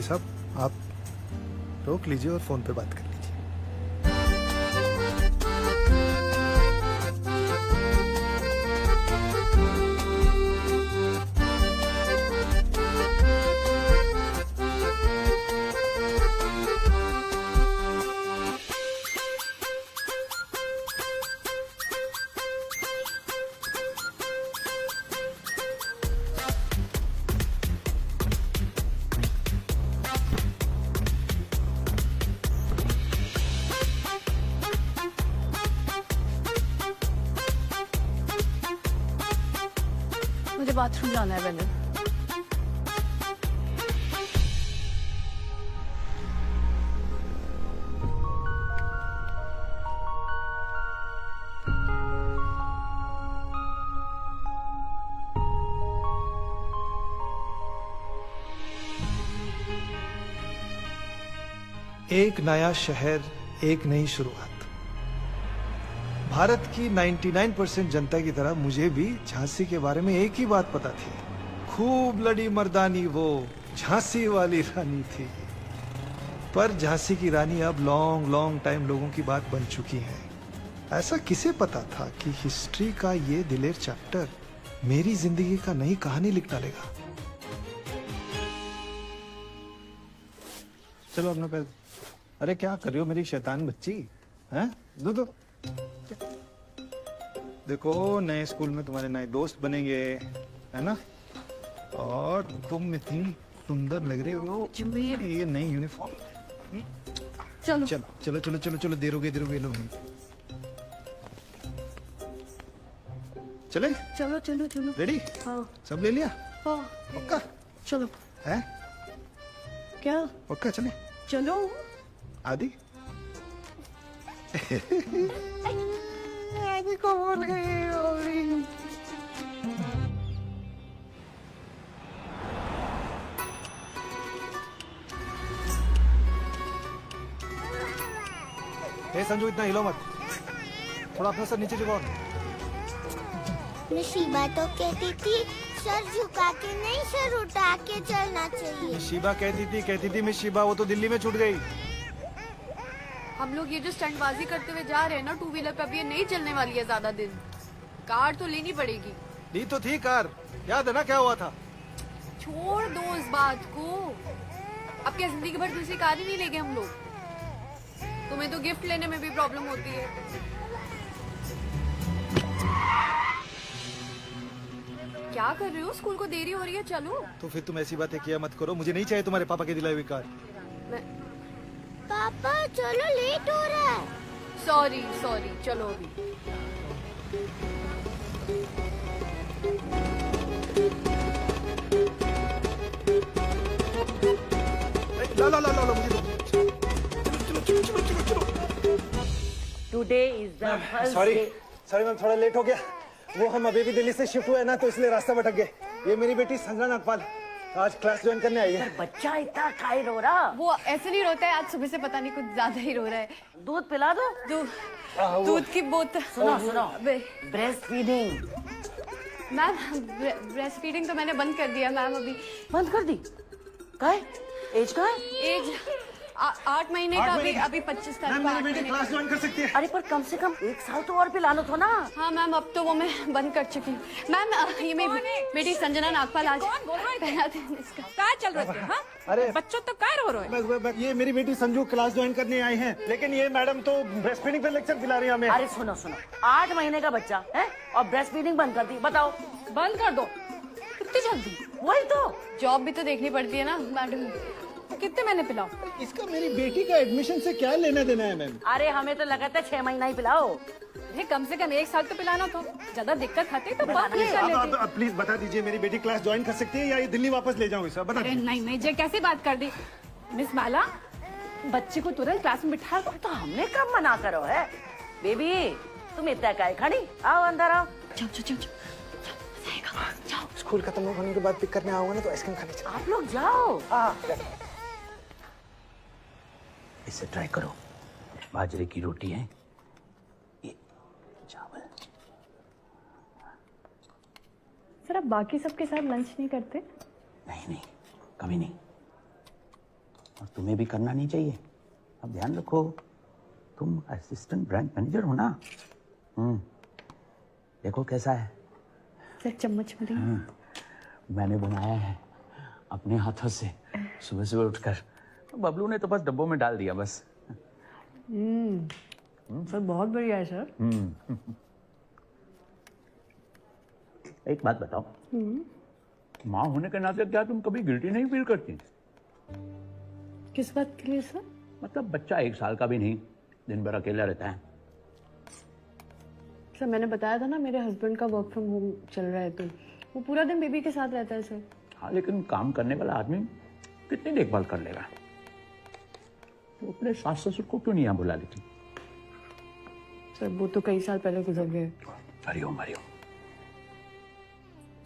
साहब आप रोक लीजिए और फोन पे बात कर लीजिए। मुझे बाथरूम जाना है बेनिल। एक नया शहर, एक नई शुरुआत। भारत की 99% जनता की तरह मुझे भी झांसी के बारे में एक ही बात पता थी, खूब लड़ी मर्दानी वो झांसी वाली रानी थी। पर झांसी की रानी अब लॉन्ग लॉन्ग टाइम लोगों की बात बन चुकी है। ऐसा किसे पता था कि हिस्ट्री का ये दिलेर चैप्टर मेरी जिंदगी का नई कहानी लिख डालेगा। चलो अपना पैर। अरे क्या कर रही हो मेरी शैतान बच्ची, हैं? दो देखो, नए स्कूल में तुम्हारे नए दोस्त बनेंगे, है ना? और तुम इतनी सुंदर लग रही हो, ये नई यूनिफॉर्म। चलो चलो चलो चलो चलो चलो, देर हो गई लो। चले? चलो चलो चलो। रेडी? हाँ सब ले लिया? हाँ पक्का? चलो। है? क्या? पक्का चले? चलो। आदि? आदि को भूल गई। हे संजू, इतना हिलो मत, थोड़ा अपना सर नीचे झुकाओ। शिबा तो कहती थी सर झुका के नहीं, सर उठा के चलना चाहिए। शिबा कहती थी मिस शिबा, वो तो दिल्ली में छूट गई। हम लोग ये जो स्टंटबाजी करते हुए जा रहे हैं ना टू व्हीलर पे, अब ये नहीं चलने वाली है ज्यादा दिन। कार तो लेनी पड़ेगी। ली तो थी कार, याद है ना क्या हुआ था? छोड़ दो इस बात को। अब क्या जिंदगी भर दूसरी कार ही नहीं लेंगे हम लोग? तुम्हें तो गिफ्ट लेने में भी प्रॉब्लम होती है। क्या कर रहे हो? स्कूल को देरी हो रही है, चलो। तो फिर तुम ऐसी बातें किया मत करो, मुझे नहीं चाहिए तुम्हारे पापा की दिलाई हुई कार। पापा चलो, लेट हो रहा है। सॉरी चलो अभी। ला मुझे चलो। Today is the first sorry day. Ma'am, थोड़ा लेट हो गया। वो हम अभी भी दिल्ली से शिफ्ट हुए ना, तो इसलिए रास्ता भटक गए। ये मेरी बेटी संजना नागपाल आज क्लास ज्वाइन करने आई है। बच्चा इतना काहे रो रहा? वो ऐसे नहीं रोता है, आज सुबह से पता नहीं कुछ ज्यादा ही रो रहा है। दूध पिला दो। दूध की बोतल। सुनो breast feeding. Ma'am breast feeding तो मैंने बंद कर दिया मैम अभी। बंद कर दी? काहे? एज का है? एज 8 महीने का, अभी 25 तारीख को 8 महीने क्लास ज्वाइन कर सकती है। अरे पर कम से कम 1 साल तो और पिलाना था ना। हाँ मैम, अब तो वो मैं बंद कर चुकी हूँ। मैम ये मेरी संजना नागपाल आज पहला दिन इसका। क्या चल रहा है? हाँ? अरे बच्चों तो क्या रो रहे हैं? ये मेरी बेटी संजू क्लास ज्वाइन करने आई है, लेकिन ये मैडम तो ब्रेस्ट फीडिंग पे लेक्चर दिला रही है हमें। अरे सुनो 8 महीने का बच्चा है और ब्रेस्ट फीडिंग बंद कर दी, बताओ। बंद कर दो। कितनी जल्दी? वही तो। जॉब भी तो देखनी पड़ती है ना मैडम। कितने महीने पिलाओ? इसका मेरी बेटी का एडमिशन से क्या लेना देना है मैम? अरे हमें तो लगा था 6 महीना ही पिलाओ। कम से कम 1 साल तो पिलाना था। ज्यादा दिक्कत खाते तो बात नहीं कर लेते। अब प्लीज बता दीजिए, मेरी बेटी क्लास ज्वाइन कर सकती है या ये दिल्ली वापस ले जाऊँ इसे? बता अरे नहीं जे कैसी बात कर दी मिस माला, बच्चे को तुरंत क्लास में बिठा दो। तो हमने कब मना करो है? बेबी तुम इतना काहे खड़ी? आओ अंदर आओ। जाओ। स्कूल खत्म होने के बाद पिक करने आऊंगा ना, तो आइसक्रीम खाने चलो। आप लोग जाओ। इसे ट्राई करो, बाजरे की रोटी है, ये चावल। सर आप बाकी सबके साथ लंच नहीं करते? नहीं कभी नहीं। और तुम्हें भी करना नहीं चाहिए। अब ध्यान रखो, तुम असिस्टेंट ब्रांच मैनेजर हो ना। देखो कैसा है। सर चम्मच मेरी। मैंने बनाया है अपने हाथों से, सुबह सुबह उठकर। बबलू ने तो बस डब्बों में डाल दिया बस। सर बहुत बढ़िया है सर। एक बात बताओ, माँ होने के नाते क्या तुम कभी गिल्टी नहीं फील करती? किस बात के लिए सर? मतलब बच्चा 1 साल का भी नहीं, दिन भर अकेला रहता है। सर मैंने बताया था ना, मेरे हस्बैंड का वर्क फ्रॉम होम चल रहा है, तो वो पूरा दिन बेबी के साथ रहता है सर। हाँ, लेकिन काम करने वाला आदमी कितनी देखभाल कर लेगा? तो अपने सास ससुर को क्यों नहीं यहाँ बुला लेती? सर वो तो कई साल पहले गुजर गए। हरिओम हरिओम।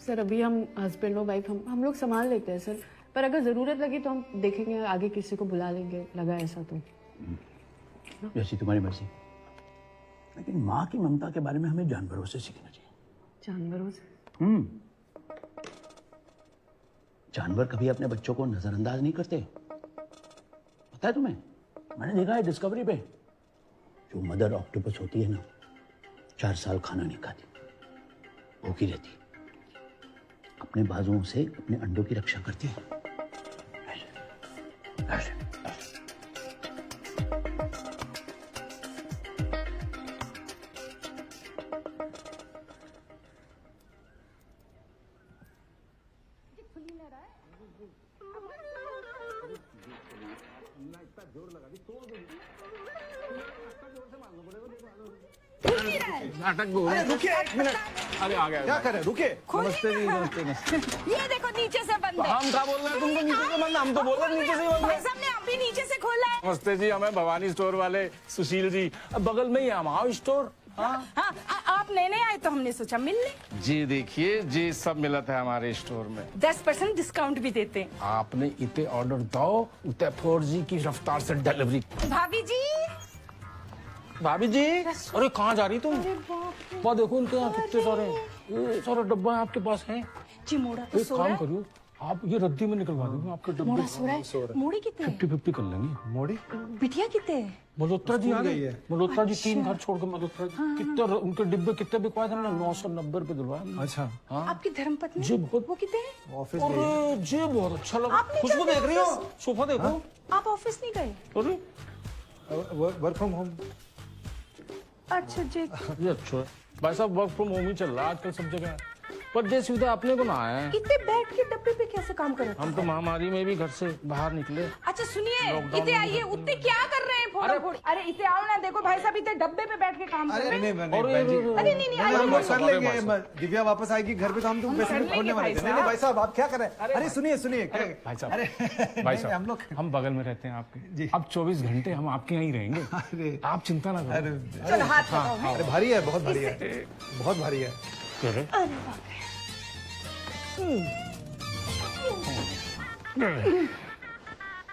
सर अभी हम हस्बैंड और वाइफ हम लोग संभाल लेते हैं सर, पर अगर जरूरत लगी तो हम देखेंगे, आगे किसी को बुला लेंगे, लगा ऐसा तो। जैसी तुम्हारी मर्जी, लेकिन माँ की ममता के बारे में हमें जानवरों से सीखना चाहिए। जानवरों से? जानवर कभी अपने बच्चों को नजरअंदाज नहीं करते, पता है तुम्हें? मैंने देखा है डिस्कवरी पे, जो मदर ऑक्टोपस होती है ना, 4 साल खाना नहीं खाती, भूखी रहती, अपने बाजुओं से अपने अंडों की रक्षा करती है। ऐसे। नाटक बोल। अरे रुकिए 1 मिनट। अरे आ गया। क्या कर रहे? रुकिए। नमस्ते जी, नमस्ते नमस्ते। ये देखो नीचे से बंद है। हम क्या बोल रहे हैं? तुमको नीचे से बंद, हम तो बोल रहे हैं नीचे से बंद है। भाई साहब ने अभी नीचे से खोला है। नमस्ते जी, हमें भवानी स्टोर वाले सुशील जी, अब बगल में ही है हमारा स्टोर। हाँ, आप नए आए तो हमने सोचा मिल ले। जी देखिए, जी सब मिला था हमारे स्टोर में। 10% डिस्काउंट भी देते हैं। आपने इतने ऑर्डर दो, उतने 4G की रफ्तार से डिलीवरी। भाभी जी। भाभी जी, अरे कहाँ जा रही तुम? वो देखो उनके यहाँ कितने सारे डब्बा है आपके पास हैं। जी मोड़ा तो एक काम करियो, आप ये रद्दी में निकलवा दो आपके डब्बे। मोड़ा सो रहा है। मोड़ी कितने? 50-50 कर लेंगे। मोड़ी बिटिया कितने? मल्होत्रा जी आ गई। मल्होत्रा जी 3 घर छोड़ के मल्होत्रा जी कितने उनके डिब्बे कितने बिकवाए थे? 990 रुपए दिलवाए। अच्छा। हाँ, आपकी धर्मपत्नी जी बहुत। वो कितने हैं? ऑफिस अरे जी बहुत अच्छा लगा। आपने खुशबू क्या देख रही हो? ऑफिस? सोफा देखो। आप ऑफिस नहीं गए? अरे वर्क फ्रॉम होम। अच्छा जी। ये अच्छा है भाई साहब, वर्क फ्रॉम होम ही चल रहा है आजकल सब जगह, पर ये सुविधा अपने को ना है। इतने बैठ के डब्बे पे कैसे काम कर रहे हम तो महामारी में भी घर से बाहर निकले। अच्छा सुनिए, लॉकडाउन इतने में आइए, घर उतने क्या कर रहे हैं? फोड़ा फोड़ी। अरे इतने आओ ना, देखो भाई साहब इतने डब्बे पे बैठ के काम कर रहे हैं। अरे नहीं हम लोग कर अरे लेंगे। दिव्या वापस आएगी घर पे तो हम तुम पैसे खोलने वाले थे। नहीं भाई साहब, आप क्या कर रहे हैं? अरे सुनिए सुनिए। भाई साहब, अरे भाई साहब, हम लोग हम बगल में रहते हैं आपके जी। अब 24 घंटे हम आपके यहाँ ही रहेंगे। अरे आप चिंता ना करो। चलो हाथ लगाओ। अरे भारी है, बहुत भारी है, बहुत भारी है।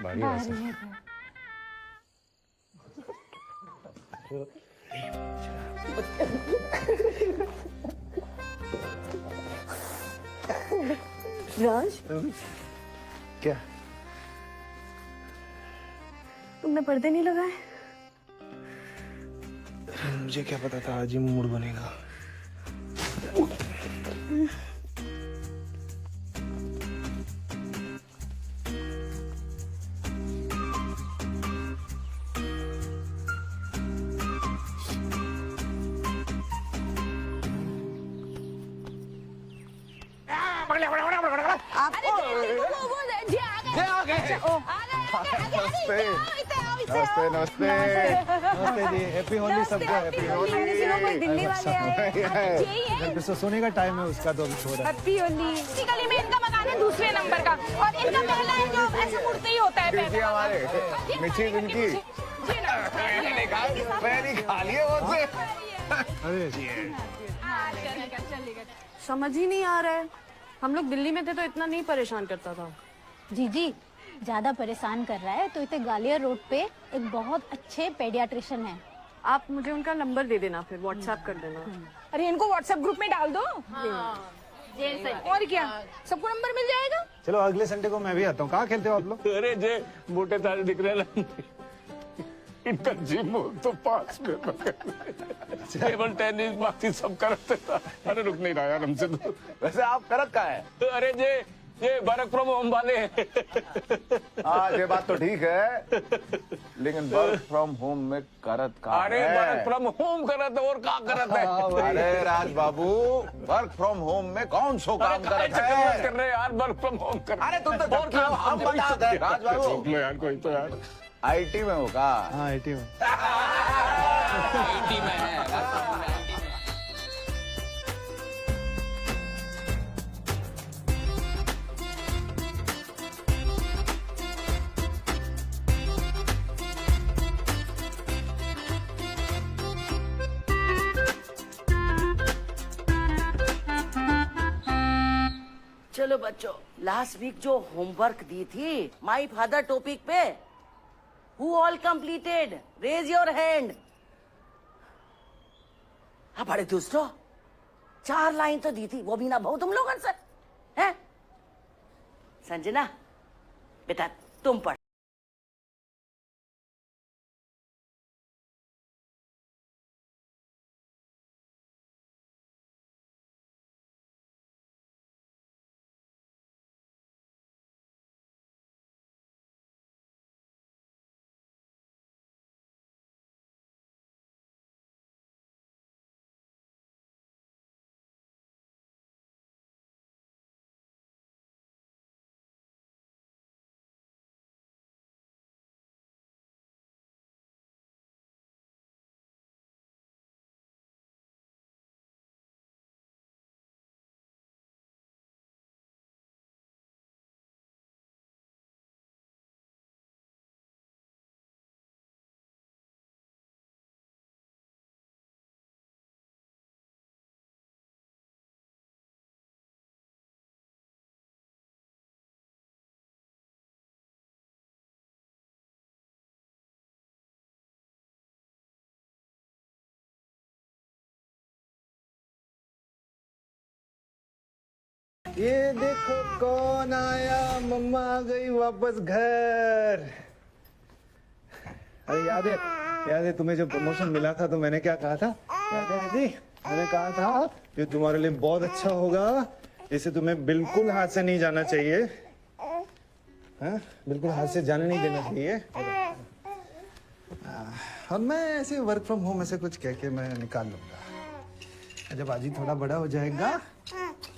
भारी है ऐसा। राज, क्या? तुमने पर्दे नहीं लगाए? मुझे क्या पता था आज ही मूड बनेगा। नमस्ते नमस्ते नमस्ते नमस्ते जी। हैप्पी होली सबको। हैप्पी होली। दिल्ली वाले आए। घर पे सोने का टाइम है उसका, तो अभी सो रहा है। हैप्पी होली। इसी गली में इनका मकान है, दूसरे नंबर का, और इनका पहला है जो ऐसे मुड़ते ही होता है। हमारे मिठी इनकी मैंने खा लिया वो। अरे समझ ही नहीं आ रहा है। हम लोग दिल्ली में थे तो इतना नहीं परेशान करता था। जी ज्यादा परेशान कर रहा है तो इतने ग्वालियर रोड पे एक बहुत अच्छे पेडियाट्रिशियन है। आप मुझे उनका नंबर दे देना, फिर व्हाट्सएप कर देना। अरे इनको व्हाट्सएप ग्रुप में डाल दो। और क्या, सबको नंबर मिल जाएगा। चलो अगले संडे को मैं भी आता हूँ। कहाँ खेलते हो आप लोग? अरे जे मोटे तारे दिख रहे हैं ना, इनका जिम तो पास में टेबल टेनिस बाकी सब करते था। अरे रुक नहीं रहा यार हमसे तो। वैसे आप करत का है? अरे ये वर्क फ्रॉम होम वाले हैं। हाँ ये बात तो ठीक है, लेकिन वर्क फ्रॉम होम में करत का अरे है? वर्क फ्रॉम होम करत है और क्या करत है? अरे राज बाबू, वर्क फ्रॉम होम में कौन सो काम करत है? कर रहे यार वर्क फ्रॉम होम कर। अरे तुम तो और क्या हम बता दे राज बाबू। यार कोई तो यार आईटी में होगा। हाँ आईटी में। आईटी में है। चलो बच्चों, लास्ट वीक जो होमवर्क दी थी माई फादर टॉपिक पे, who all completed, raise your hand. हाँ बड़े दोस्तों, 4 लाइन तो दी थी, वो भी ना बहु तुम लोगों से हैं? संजना बेटा तुम पढ़। ये देखो कौन आया, मम्मा आ गई वापस घर। अरे याद है तुम्हें जब प्रमोशन मिला था तो मैंने क्या कहा था? याद है दीदी? मैंने कहा था ये तुम्हारे लिए बहुत अच्छा होगा, इसे तुम्हें बिल्कुल हाथ से नहीं जाना चाहिए। हाँ? बिल्कुल हाथ से जाने नहीं देना चाहिए। और मैं ऐसे वर्क फ्रॉम होम ऐसे कुछ कह के मैं निकाल लूंगा। जब आजी थोड़ा बड़ा हो जाएगा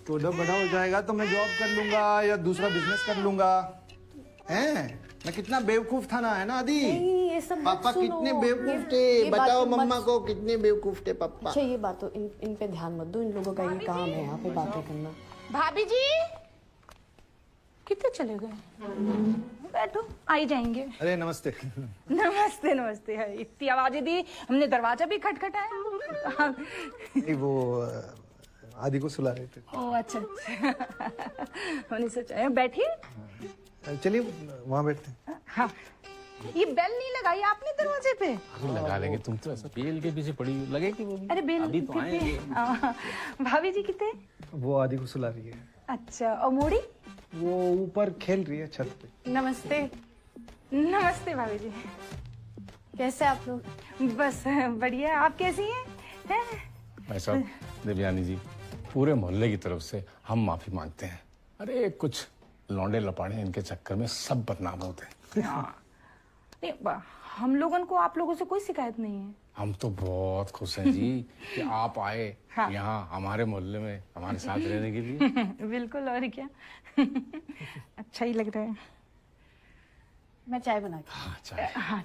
तो मैं जॉब कर लूंगा या दूसरा बिजनेस कर लूंगा। हैं? मैं कितना बेवकूफ था ना, है ना आदि? ये सब पापा कितने बेवकूफ थे, बताओ मम्मा को कितने बेवकूफ थे पापा। अच्छा ये बात तो इन पे ध्यान मत दो, इन लोगों का ये काम है यहाँ पे बातें करना। भाभी जी कितने चले गए? बैठो, आई जाएंगे। अरे नमस्ते। नमस्ते नमस्ते। है इतनी आवाजें दी, हमने दरवाजा भी खटखटाया। वो आदि को सुला रहे थे। ओह अच्छा मैंने सोचा। बैठिए। चलिए वहाँ बैठते हैं। हाँ, ये बेल नहीं लगाई आपने दरवाजे पे? लगा लेंगे, तुम तो ऐसा बेल के पीछे पड़ी लगेगी वो भी। अरे बेल अभी तो आएंगे। भाभी जी कितने? वो आदि को सुला रही है। अच्छा, और मोड़ी? वो ऊपर खेल रही है छत पे। नमस्ते। नमस्ते भाभी जी। कैसे आप लोग? बस बढ़िया, आप कैसी हैं? भाई साहब, देवयानी जी, पूरे मोहल्ले की तरफ से हम माफी मांगते हैं। अरे कुछ लौंडे लपाड़े इनके चक्कर में सब बदनाम होते हैं। नहीं, हम लोगों को आप लोगों से कोई शिकायत नहीं है। हम तो बहुत खुश हैं जी कि आप आए हाँ। यहाँ हमारे मोहल्ले में हमारे साथ रहने के लिए। बिल्कुल, और क्या। अच्छा ही लग रहा है। मैं चाय बना के। हाँ चाय, हाँ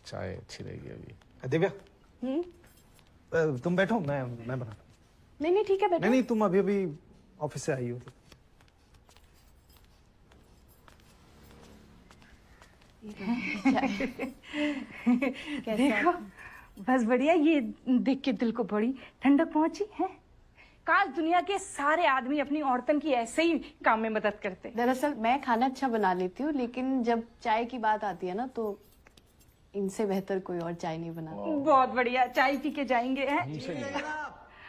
चाय अच्छी रहेगी अभी। दिव्या तुम बैठो, मैं बनाता हूँ। नहीं ठीक है बैठो। नहीं तुम अभी ऑफिस से आई हो तो। देखो, बस बढ़िया। ये देख के दिल को बड़ी ठंडक पहुंची है। काश दुनिया के सारे आदमी अपनी औरतन की ऐसे ही काम में मदद करते। दरअसल मैं खाना अच्छा बना लेती हूँ, लेकिन जब चाय की बात आती है ना तो इनसे बेहतर कोई और चाय नहीं बनाता। बहुत बढ़िया, चाय पी के जाएंगे हैं।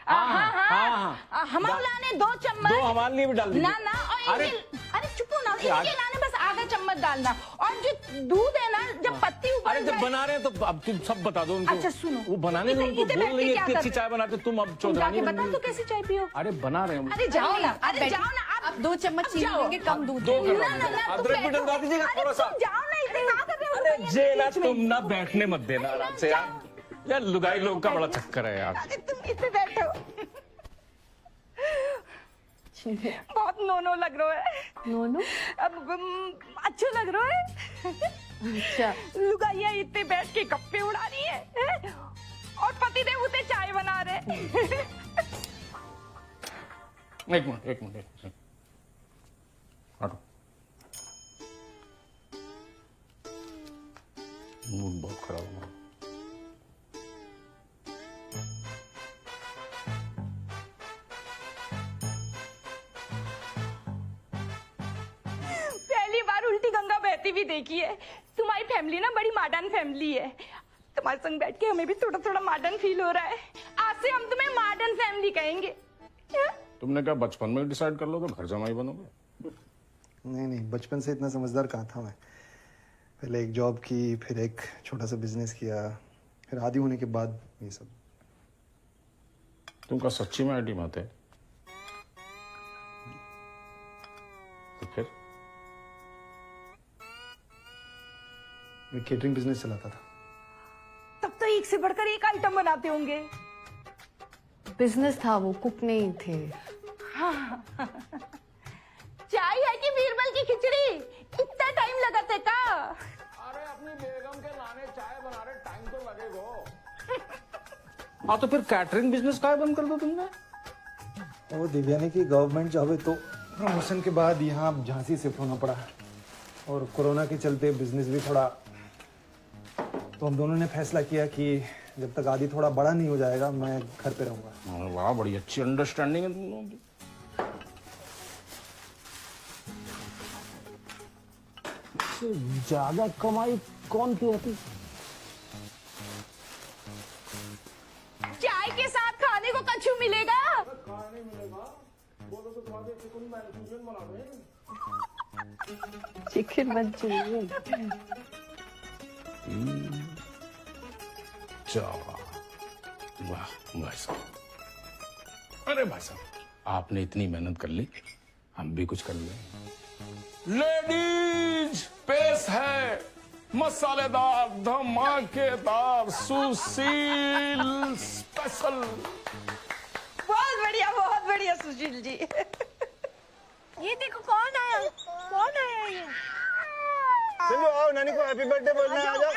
हाँ हमारे लाने 2 चम्मच, 2 हमारे लिए भी डाल दीजिए। ना ना, और अरे अरे चुप हो ना, इनके लाने बस आधा चम्मच डालना, और जो दूध है ना जब पत्ती ऊपर अरे जब बना रहे हैं तो अब तुम सब बता दो उनको। अच्छा सुनो, वो बनाने में उनको बोल रही है इतनी अच्छी चाय बनाते, तुम अब चौधरानी बता तो कैसे चाय पियो। अरे बना रहे हैं। अरे जाओ ना, अरे जाओ ना, आप 2 चम्मच चीनी लेंगे, कम दूध 2 लेंगे। अदरक भी डलवा दीजिएगा थोड़ा सा। जाओ ना, इतने कहाँ कर रहे हो? अरे जेला तुम ना बैठने मत देना आराम से यार लुगाई लोग का बड़ा चक्कर है यार। अरे तुम इतने बैठो, बहुत नोनो लग रहा है। नोनो? अब अच्छा लग रहा है। अच्छा, लुगाइयाँ इतने बैठ के गप्पे उड़ा रही है और पति देव उसे चाय बना रहे। एक मिनट हटो, मूड बहुत खराब हुआ। पहली बार उल्टी गंगा बहती भी देखी है। तुम्हारी फैमिली ना बड़ी मॉडर्न फैमिली है। तुम्हारे संग बैठ के हमें भी थोड़ा थोड़ा मॉडर्न फील हो रहा है। आज से हम तुम्हें मॉडर्न फैमिली कहेंगे। तुमने क्या बचपन में डिसाइड कर लो तो घर जमाई बनोगे? नहीं, बचपन से इतना समझदार कहाँ था मैं। पहले एक जॉब की, फिर एक छोटा सा बिजनेस किया, फिर आदी होने के बाद ये सब। तुम क्या सच्ची में आईटी में आते? तो फिर मैं केटरिंग बिजनेस चलाता था। तब तो एक से बढ़कर एक आइटम बनाते होंगे। बिजनेस था वो, कुक नहीं थे। हाँ। चाय है कि बीरबल की खिचड़ी? इतना टाइम लगा थे का? अरे अपनी बेगम के लाने चाय बना रहे, टाइम तो लगेगा। हाँ तो फिर कैटरिंग बिजनेस का बंद कर दो तुमने। वो दिव्यानी की गवर्नमेंट जॉब है तो प्रमोशन के बाद यहाँ झांसी शिफ्ट होना पड़ा, और कोरोना के चलते बिजनेस भी थोड़ा, तो हम दोनों ने फैसला किया कि जब तक आदि थोड़ा बड़ा नहीं हो जाएगा मैं घर पे रहूंगा। वाह, बड़ी अच्छी अंडरस्टैंडिंग है तुम लोगों की। ज्यादा कमाई कौन की होती? चाय के साथ खाने को कछु मिलेगा? खाने मिलेगा, बोलो तो थोड़ा चिकन मैंचूरियन बना दे। Chicken Manchurian. वाह भाई साहब, अरे भाई साहब आपने इतनी मेहनत कर ली, हम भी कुछ कर लें। लेडीज पेश है मसालेदार धमाकेदार सुशील स्पेशल। बहुत बढ़िया सुशील जी। ये देखो कौन आया ये? चलो आओ, नानी को हैप्पी बर्थडे बोलना है। आ जाओ।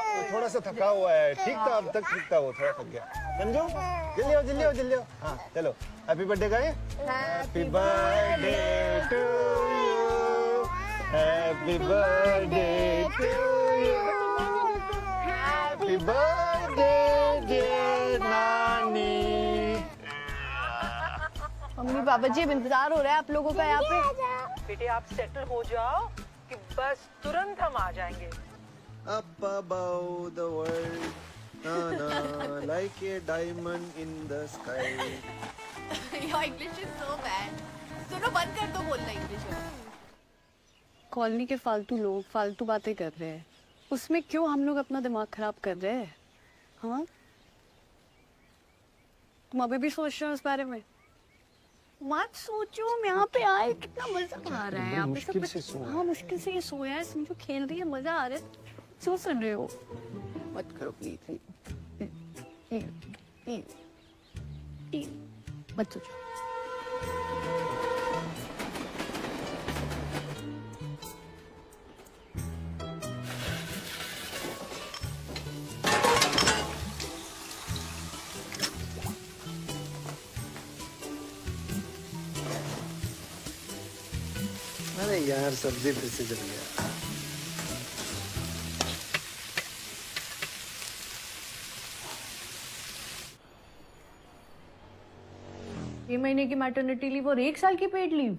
वो थोड़ा सा थका हुआ है, ठीक था अब तक, ठीक था, वो थोड़ा थक गया। समझो, जल्दी आओ। हाँ चलो, हैप्पी बर्थडे गाएं। Happy birthday to you, happy birthday to you, happy birthday dear नानी। मम्मी पापा जी, अब इंतजार हो रहा है आप लोगों का यहाँ पे। बेटे आप सेटल हो जाओ कि बस तुरंत हम आ जाएंगे। Up above the world, like a diamond in the sky. Your English is so bad. सुनो, बंद कर दो बोलना इंग्लिश में। कॉलोनी के फालतू लोग फालतू बातें कर रहे हैं, उसमें क्यों हम लोग अपना दिमाग खराब कर रहे हैं? हाँ, तुम अभी भी सोच रहे हो इस बारे में? मत सोचो, हम यहाँ पे आए, कितना मजा आ रहा है यहाँ पे। हाँ, मुश्किल से ये सोया है, समझो खेल रही है, मजा आ रहा है। क्यों सुन रहे हो? मत करो प्लीज, मत सोचो। अरे यार, सब्जी फिर से जल गया। ये महीने की मैटरनिटी लीव और 1 साल की पेड लीव।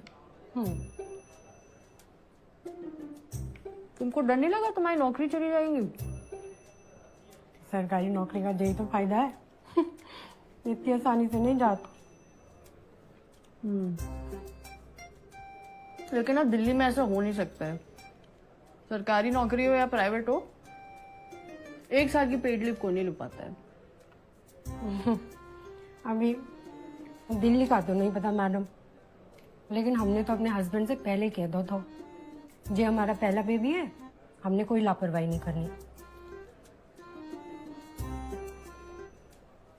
तुमको डर नहीं लगा तुम्हारी नौकरी चली जाएगी? सरकारी नौकरी का यही तो फायदा है। इतनी आसानी से नहीं जाता। लेकिन ना दिल्ली में ऐसा हो नहीं सकता है। सरकारी नौकरी हो या प्राइवेट हो, 1 साल की पेड लीव कोई नहीं ले पाता है। अभी दिल्ली का तो नहीं पता मैडम, लेकिन हमने तो अपने हस्बैंड से पहले कह दो था, ये हमारा पहला बेबी है, हमने कोई लापरवाही नहीं करनी।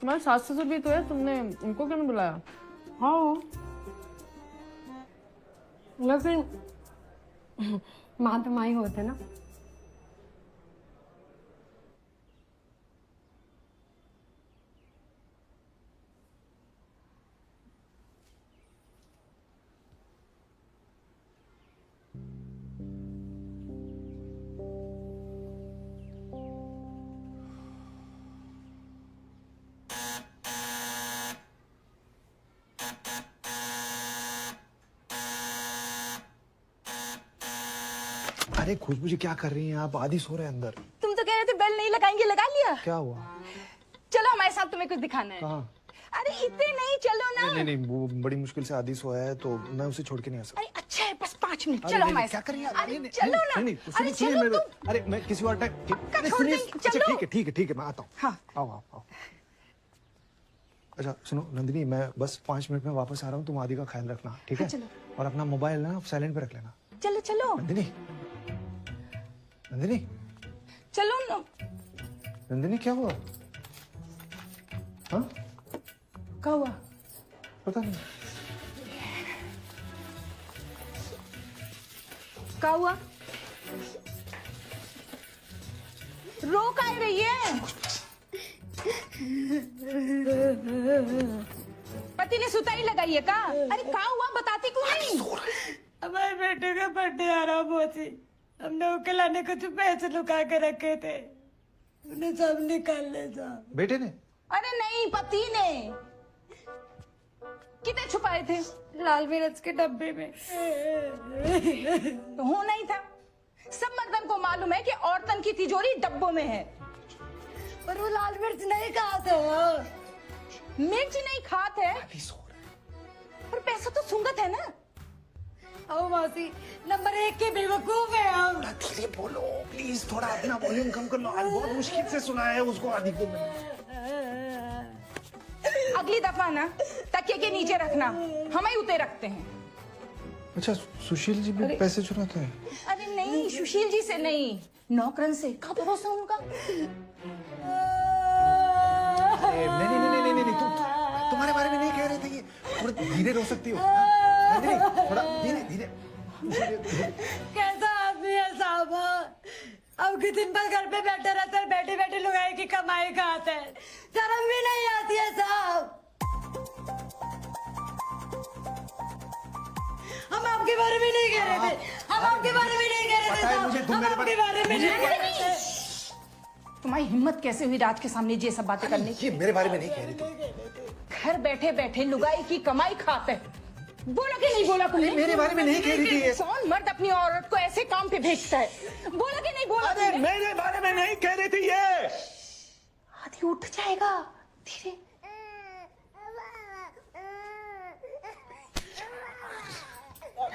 तुम्हारे सास ससुर भी तो है, तुमने उनको क्यों नहीं बुलाया? हाँ, लेकिन माँ तो माँ ही होते ना। अरे खुशबू जी क्या कर रही हैं आप? आदि सो रहे हैं अंदर। तुम तो कह रहे थे बेल नहीं लगाएंगे, लगा लिया। क्या हुआ? चलो हमारे साथ, तुम्हें कुछ दिखाना है। कहाँ? अरे इतने नहीं, चलो ना। नहीं नहीं, वो बड़ी मुश्किल से आदि सोया है तो मैं उसे छोड़ के नहीं आ सकता। अरे अच्छा है, बस 5 मिनट, चलो हमारे साथ। क्या कर रही हैं? अरे चलो ना। अरे चलो। अरे मैं किसी और टाइम। अच्छा ठीक है मैं आता हूँ। हाँ। आओ। अच्छा सुनो नंदिनी, मैं बस 5 मिनट में वापस आ रहा हूँ, तुम आदि का ख्याल रखना, ठीक है? चलो। और अपना मोबाइल ना साइलेंट पे रख लेना। चलो नंदिनी चलो ना। नंदिनी क्या हुआ? हाँ क्या हुआ? पता नहीं क्या हुआ। रो का रही है? पति ने सुताई लगाई है का? अरे क्या हुआ, बताती क्यों नहीं? हमारे बेटे का बर्थडे आ रहा मोची, हमने उसके लाने कुछ पैसे लुका के रखे थे, उन्हें सब निकाल ले साहब। बेटे ने? अरे नहीं, पति ने। कितने छुपाए थे? लाल मिर्च के डब्बे में। तो होना ही था। सब मर्दन को मालूम है कि औरतन की तिजोरी डब्बों में है। पर वो लाल मिर्च नहीं खाते हो। मिर्च नहीं खाते है, पर पैसा तो सुंगत है ना। आओ मासी, नंबर 1 के बेवकूफ है हम। धीरे बोलो प्लीज, थोड़ा अपना वॉल्यूम कम कर लो। आज बहुत मुश्किल से सुना है उसको आदि को। अगली दफा ना तकिए के नीचे रखना, हम ही उते रखते हैं। अच्छा सुशील जी भी पैसे चुराते हैं? अरे नहीं, सुशील जी से नहीं, नौकरन से। क्या भरोसा उनका? नहीं तुम्हारे बारे में नहीं कह रहे थे ये। थोड़ा धीरे रो सकती हो? थोड़ा धीरे। कैसा आदमी है साहब? अब कि दिन भर घर पे बैठे रहते हैं, बैठे बैठे लुगाई की कमाई खाते हैं, शर्म भी नहीं आती है साहब। हम आपके बारे में नहीं कह रहे थे, हम आपके बारे में नहीं कह रहे थे साहब, हम आपके बारे में नहीं कह रहे थे। तुम्हारी हिम्मत कैसे हुई रात के सामने ये सब बातें करने की? ये मेरे बारे में नहीं कह रही थी। घर बैठे बैठे लुगाई की कमाई खाते हैं। बोला कि नहीं बोला तुमने? मेरे बारे में नहीं कह रही थी ये। कौन मर्द अपनी औरत को ऐसे काम पे भेजता है? बोला कि नहीं बोला? अरे मेरे बारे में नहीं कह रही थी ये। आदि उठ जाएगा धीरे।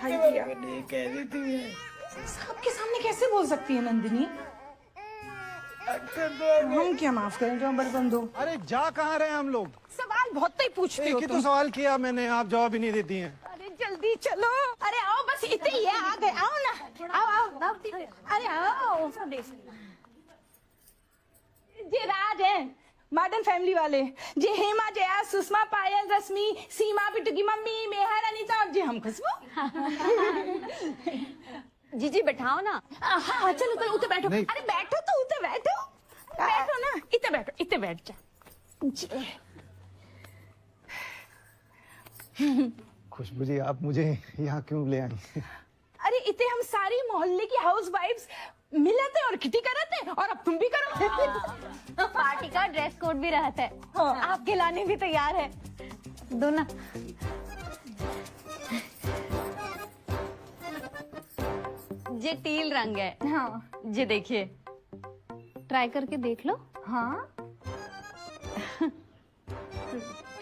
नहीं कह रही थी ये। सबके सामने कैसे बोल सकती है नंदिनी? हम क्या माफ करें, जो बर्तन दो। अरे जा कहाँ रहे हैं हम लोग? सवाल बहुत ही पूछते हो एक ही तुम। तो सवाल किया मैंने, आप जवाब ही नहीं देती हैं। अरे जल्दी चलो। अरे आओ, बस इतने ही है, आ गए। आओ ना, आओ। अरे आओ। ये राज है, मॉडर्न फैमिली वाले। जे हेमा, जया, सुषमा, पायल, रश्मि, सीमा, बिट्टू की मम्मी, मेहर, अनीता और जे हम खुशबू। जीजी बैठाओ ना। हाँ चलो उते बैठो। अरे बैठो तो उते बैठो ना, इते बैठ जा। खुशबू जी आप मुझे यहाँ क्यों ले आई? अरे इतने हम सारी मोहल्ले की हाउस वाइफ्स मिलते और किटी करते, और अब तुम भी करो। पार्टी का ड्रेस कोड भी रहता है। आप खिलाने भी तैयार है। दो ना। ये टील रंग है। हाँ ये देखिए, ट्राई करके देख लो। हाँ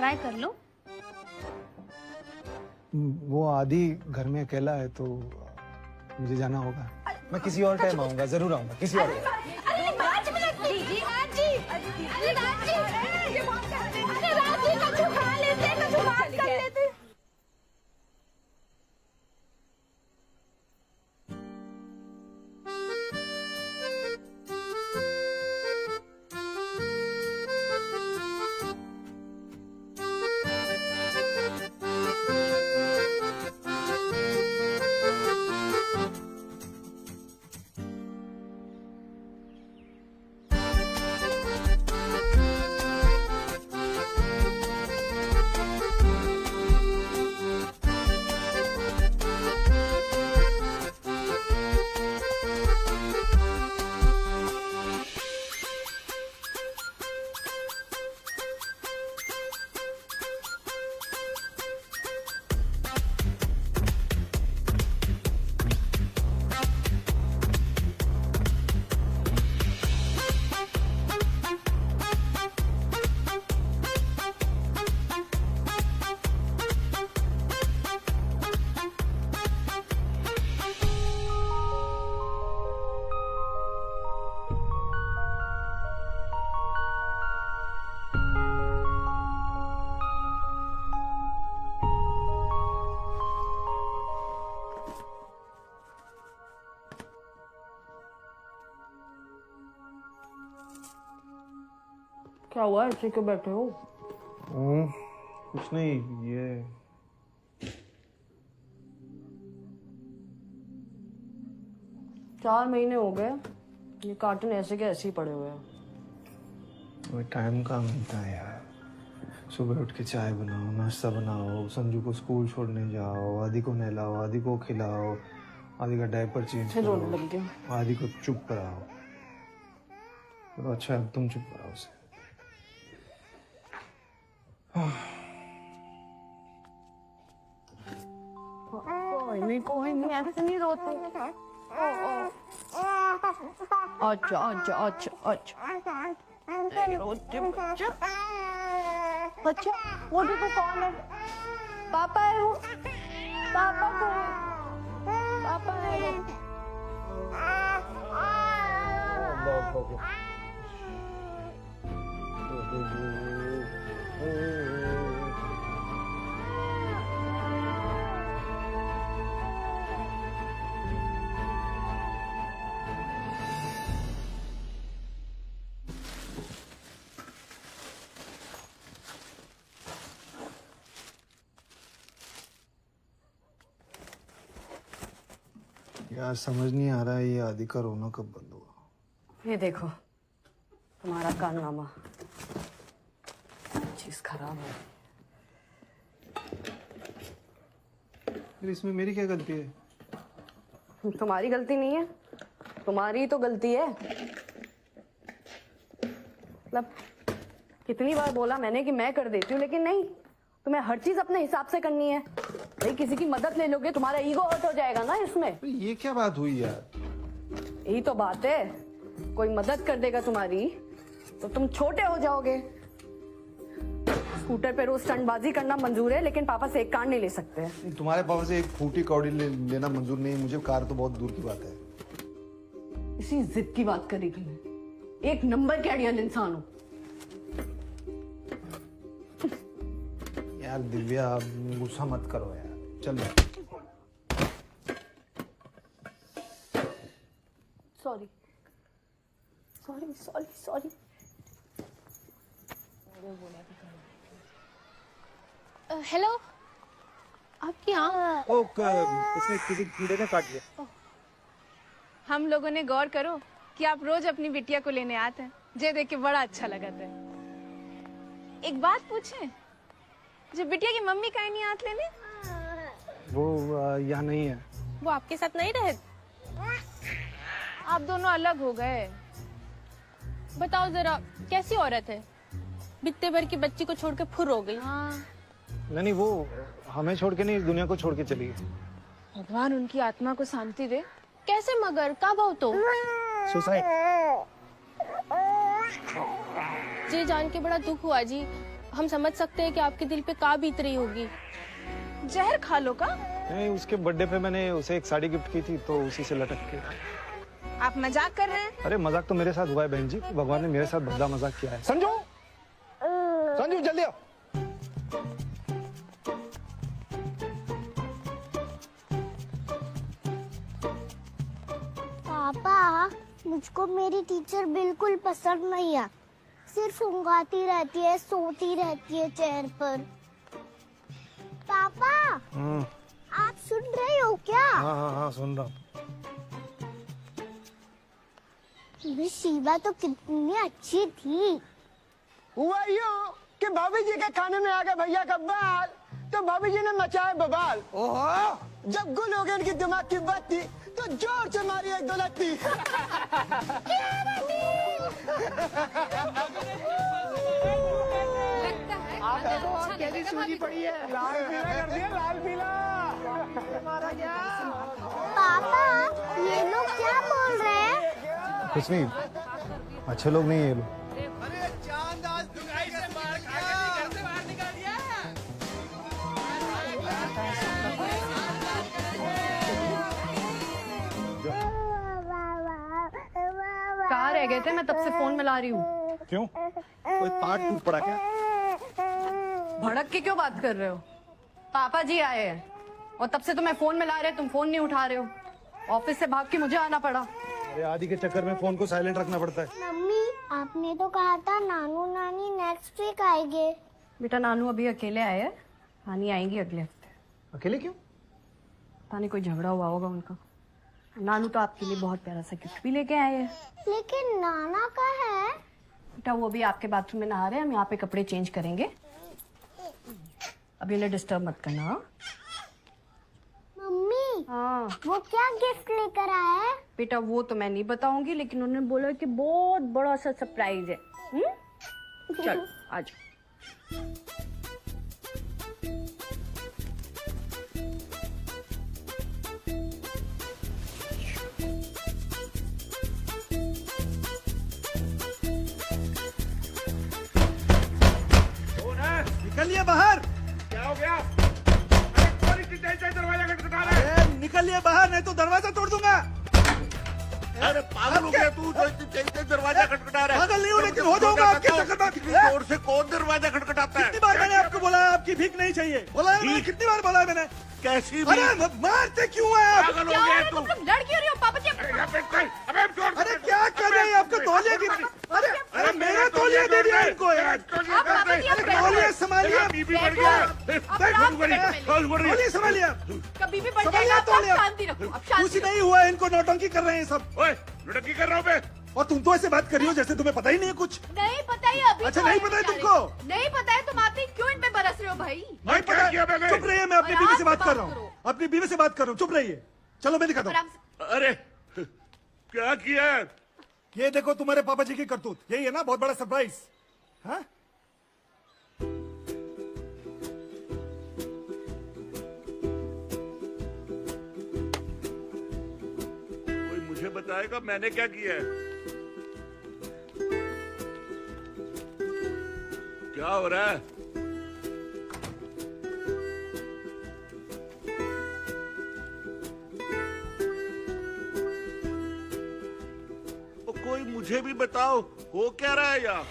ट्राई कर लो। वो आदि घर में अकेला है तो मुझे जाना होगा। मैं किसी और टाइम आऊंगा, जरूर आऊंगा किसी और टाइम। अरे 5 मिनट दीदी। अरे राजी, अरे राजी कछु खा लेते, कछु बात कर लेते। क्या हुआ, ऐसे क्यों बैठे हो? कुछ नहीं, ये 4 महीने हो गए ये कार्टून ऐसे के ऐसे ही पड़े हुए हैं। टाइम कहाँ मिलता है यार। सुबह उठ के चाय बनाओ, नाश्ता बनाओ, संजू को स्कूल छोड़ने जाओ, आदि को नहलाओ, आदि को खिलाओ, आदि का डायपर चेंज फिर रोने करो, लग गया। आदि को चुप कराओ। तो अच्छा अब तुम चुप कराओ उसे। कोई नहीं ऐसे नहीं रोते। अच्छा अच्छा अच्छा अच्छा नहीं रोते बच्चा। बच्चा वो देखो कौन है? पापा है वो। पापा को पापा है यार समझ नहीं आ रहा है ये आदि का रोना कब बंद हुआ। ये देखो तुम्हारा कारनामा, चीज खराब है। फिर इसमें मेरी क्या गलती है? तुम्हारी गलती नहीं है, तुम्हारी तो गलती है। मतलब कितनी बार बोला मैंने कि मैं कर देती हूँ, लेकिन नहीं, तुम्हें हर चीज अपने हिसाब से करनी है। भाई किसी की मदद ले लोगे तुम्हारा ईगो हर्ट हो जाएगा ना इसमें। ये क्या बात हुई यार? यही तो बात है, कोई मदद कर देगा तुम्हारी तो तुम छोटे हो जाओगे। स्कूटर पे रोज स्टंटबाजी करना मंजूर है, लेकिन पापा से एक कार नहीं ले सकते। तुम्हारे पापा से एक फूटी कौड़ी लेना मंजूर नहीं, मुझे कार तो बहुत दूर की बात है। इसी जिद की बात करी तुमने, एक नंबर के अड़ियल इंसान हो। यार दिव्या गुस्सा मत करो यार, चल। Sorry sorry sorry sorry. Hello, आपकी आँख उसने किसी कीड़े ने काट लिया। हम लोगों ने गौर करो कि आप रोज अपनी बिटिया को लेने आते हैं, जे देख के बड़ा अच्छा लगा था। एक बात पूछें, जो बिटिया की मम्मी काहे नहीं आत लेने? वो यहाँ नहीं है। वो आपके साथ नहीं रहे? आप दोनों अलग हो गए। बताओ जरा, कैसी औरत है, बित्ते भर की बच्ची को छोड़ के फुर हो गई। नहीं, वो हमें छोड़ के नहीं, दुनिया को छोड़ के चली गई। भगवान उनकी आत्मा को शांति दे। कैसे मगर, का भाव तो सुसाइड। जी जान के बड़ा दुख हुआ जी। हम समझ सकते हैं कि आपके दिल पे का बीत रही होगी। जहर खा लो का? नहीं, उसके बर्थडे पे मैंने उसे एक साड़ी गिफ्ट की थी तो उसी से लटक के। आप मजाक कर रहे हैं? अरे मजाक तो मेरे साथ हुआ है बहन जी, भगवान ने मेरे साथ बड़ा मजाक किया है। संजू, संजू जल्दी आओ। पापा, मुझको मेरी टीचर बिल्कुल पसंद नहीं है। सिर्फ उंगाती रहती है, सोती रहती है चेयर पर। पापा, आप सुन रहे हो क्या? हाँ हाँ हाँ, सुन रहा हूँ। शिवा तो कितनी अच्छी थी। हुआ यूं कि भाभी जी के खाने में आ गया भैया का बाल, तो भाभी जी ने मचाया बवाल। ओहो, जब गुल हो गई इनकी दिमाग की बत्ती, तो जोर से मारी एक दो लत्ती। कैसी सूजी पड़ी है? लाल पीला कर दिया, लाल पीला। मारा गया। पापा, ये लोग क्या बोल रहे हैं? कुछ नहीं, अच्छे लोग नहीं है ये लोग। कहाँ रह गए थे? मैं तब से फोन मिला रही हूँ। क्यों? कोई पार्ट टूट पड़ा क्या? भड़क के क्यों बात कर रहे हो? पापा जी आए हैं और तब से तो मैं फोन मिला रहे, तुम फोन नहीं उठा रहे हो। ऑफिस से भाग के मुझे आना पड़ा। अरे आदि के चक्कर में फोन को साइलेंट रखना पड़ता है। मम्मी, आपने तो कहा था नानू नानी नेक्स्ट वीक आएंगे। बेटा, नानू अभी अकेले आए हैं, नानी आएंगी अगले हफ्ते। अकेले क्यों? पता नहीं, कोई झगड़ा हुआ होगा उनका। नानू तो आपके लिए बहुत प्यारा सा गिफ्ट भी लेके आए हैं। लेकिन नाना का है। बेटा, वो भी आपके बाथरूम में नहा रहे हैं, हम यहाँ पे कपड़े चेंज करेंगे। अभी उन्हें डिस्टर्ब मत करना। हाँ? मम्मी, हाँ, वो क्या गिफ्ट लेकर आया है? बेटा वो तो मैं नहीं बताऊंगी, लेकिन उन्होंने बोला कि बहुत बड़ा सा सरप्राइज है। चल आ जाओ। निकलिए बाहर। क्या हो गया? अरे कौन इतनी तेज तेज दरवाजा खटखटा रहा है? निकलिए बाहर, नहीं तो दरवाजा तोड़ दूंगा। अरे पागल हो गया तू, जो इतनी तेज तेज दरवाजा खटखटा रहा है? पागल नहीं हूँ, लेकिन हो जाऊंगा आपके चक्कर में। इतनी जोर से कौन दरवाजा खटखटाता है? कितनी बार मैंने आपको बोला है आपकी भीख नहीं चाहिए? बोला है मैंने, कितनी बार बोला है मैंने? कैसी अरे मारते क्यों हैं आप? पागल हो गया तू? लड़की हो रही हो पापा जी। अरे क्या कर रहे हैं? आपका तौलिया गिर रही। अरे मेरा तौलिया दे दिया इनको यार। तौलिया संभालिए। बीबी बढ़ गया। तौलिया संभालिए। कभी भी बढ़ जाएगा, आप शांति रखो। अब शांति कुछ नहीं हुआ, इनको नौटंकी कर रहे हैं सब। ओए, लड़की कर रहा हूँ मैं। और तुम तो ऐसे बात कर रही हो जैसे तुम्हें पता ही नहीं है कुछ। नहीं पता ही अभी। अच्छा, तो नहीं पता है तुमको? नहीं पता है, तुम आते ही क्यों इन पे बरस रहे हो भाई? नहीं पता है। चुप रहिए, मैं अपनी बीवी से बात कर रहा हूँ। अपनी बीवी से बात कर रहा हूँ, चुप रहिए। चलो मैं दिखाता हूँ। अरे क्या किया? ये देखो तुम्हारे पापा जी की करतूत। यही है ना बहुत बड़ा सरप्राइज? हाँ? कोई मुझे बताएगा मैंने क्या किया है? क्या हो रहा है? कोई मुझे भी बताओ, हो क्या रहा है यहाँ?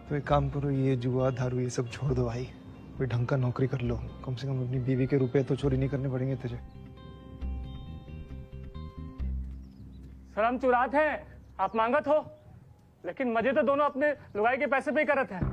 तो एक काम करो, ये जुआ दारू ये सब छोड़ दो भाई, कोई ढंग का नौकरी कर लो, कम से कम अपनी बीवी के रुपए तो चोरी नहीं करने पड़ेंगे तुझे। सर हम चुरात हैं, आप मांगत हो, लेकिन मजे तो दोनों अपने लुगाई के पैसे पे ही करत हैं।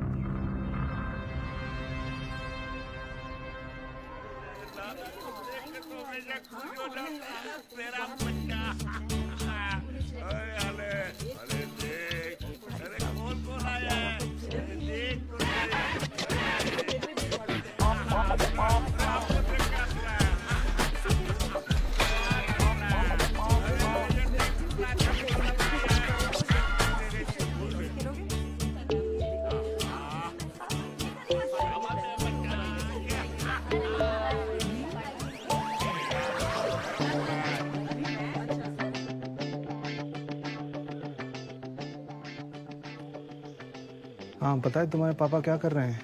हाँ पता है तुम्हारे पापा क्या कर रहे हैं?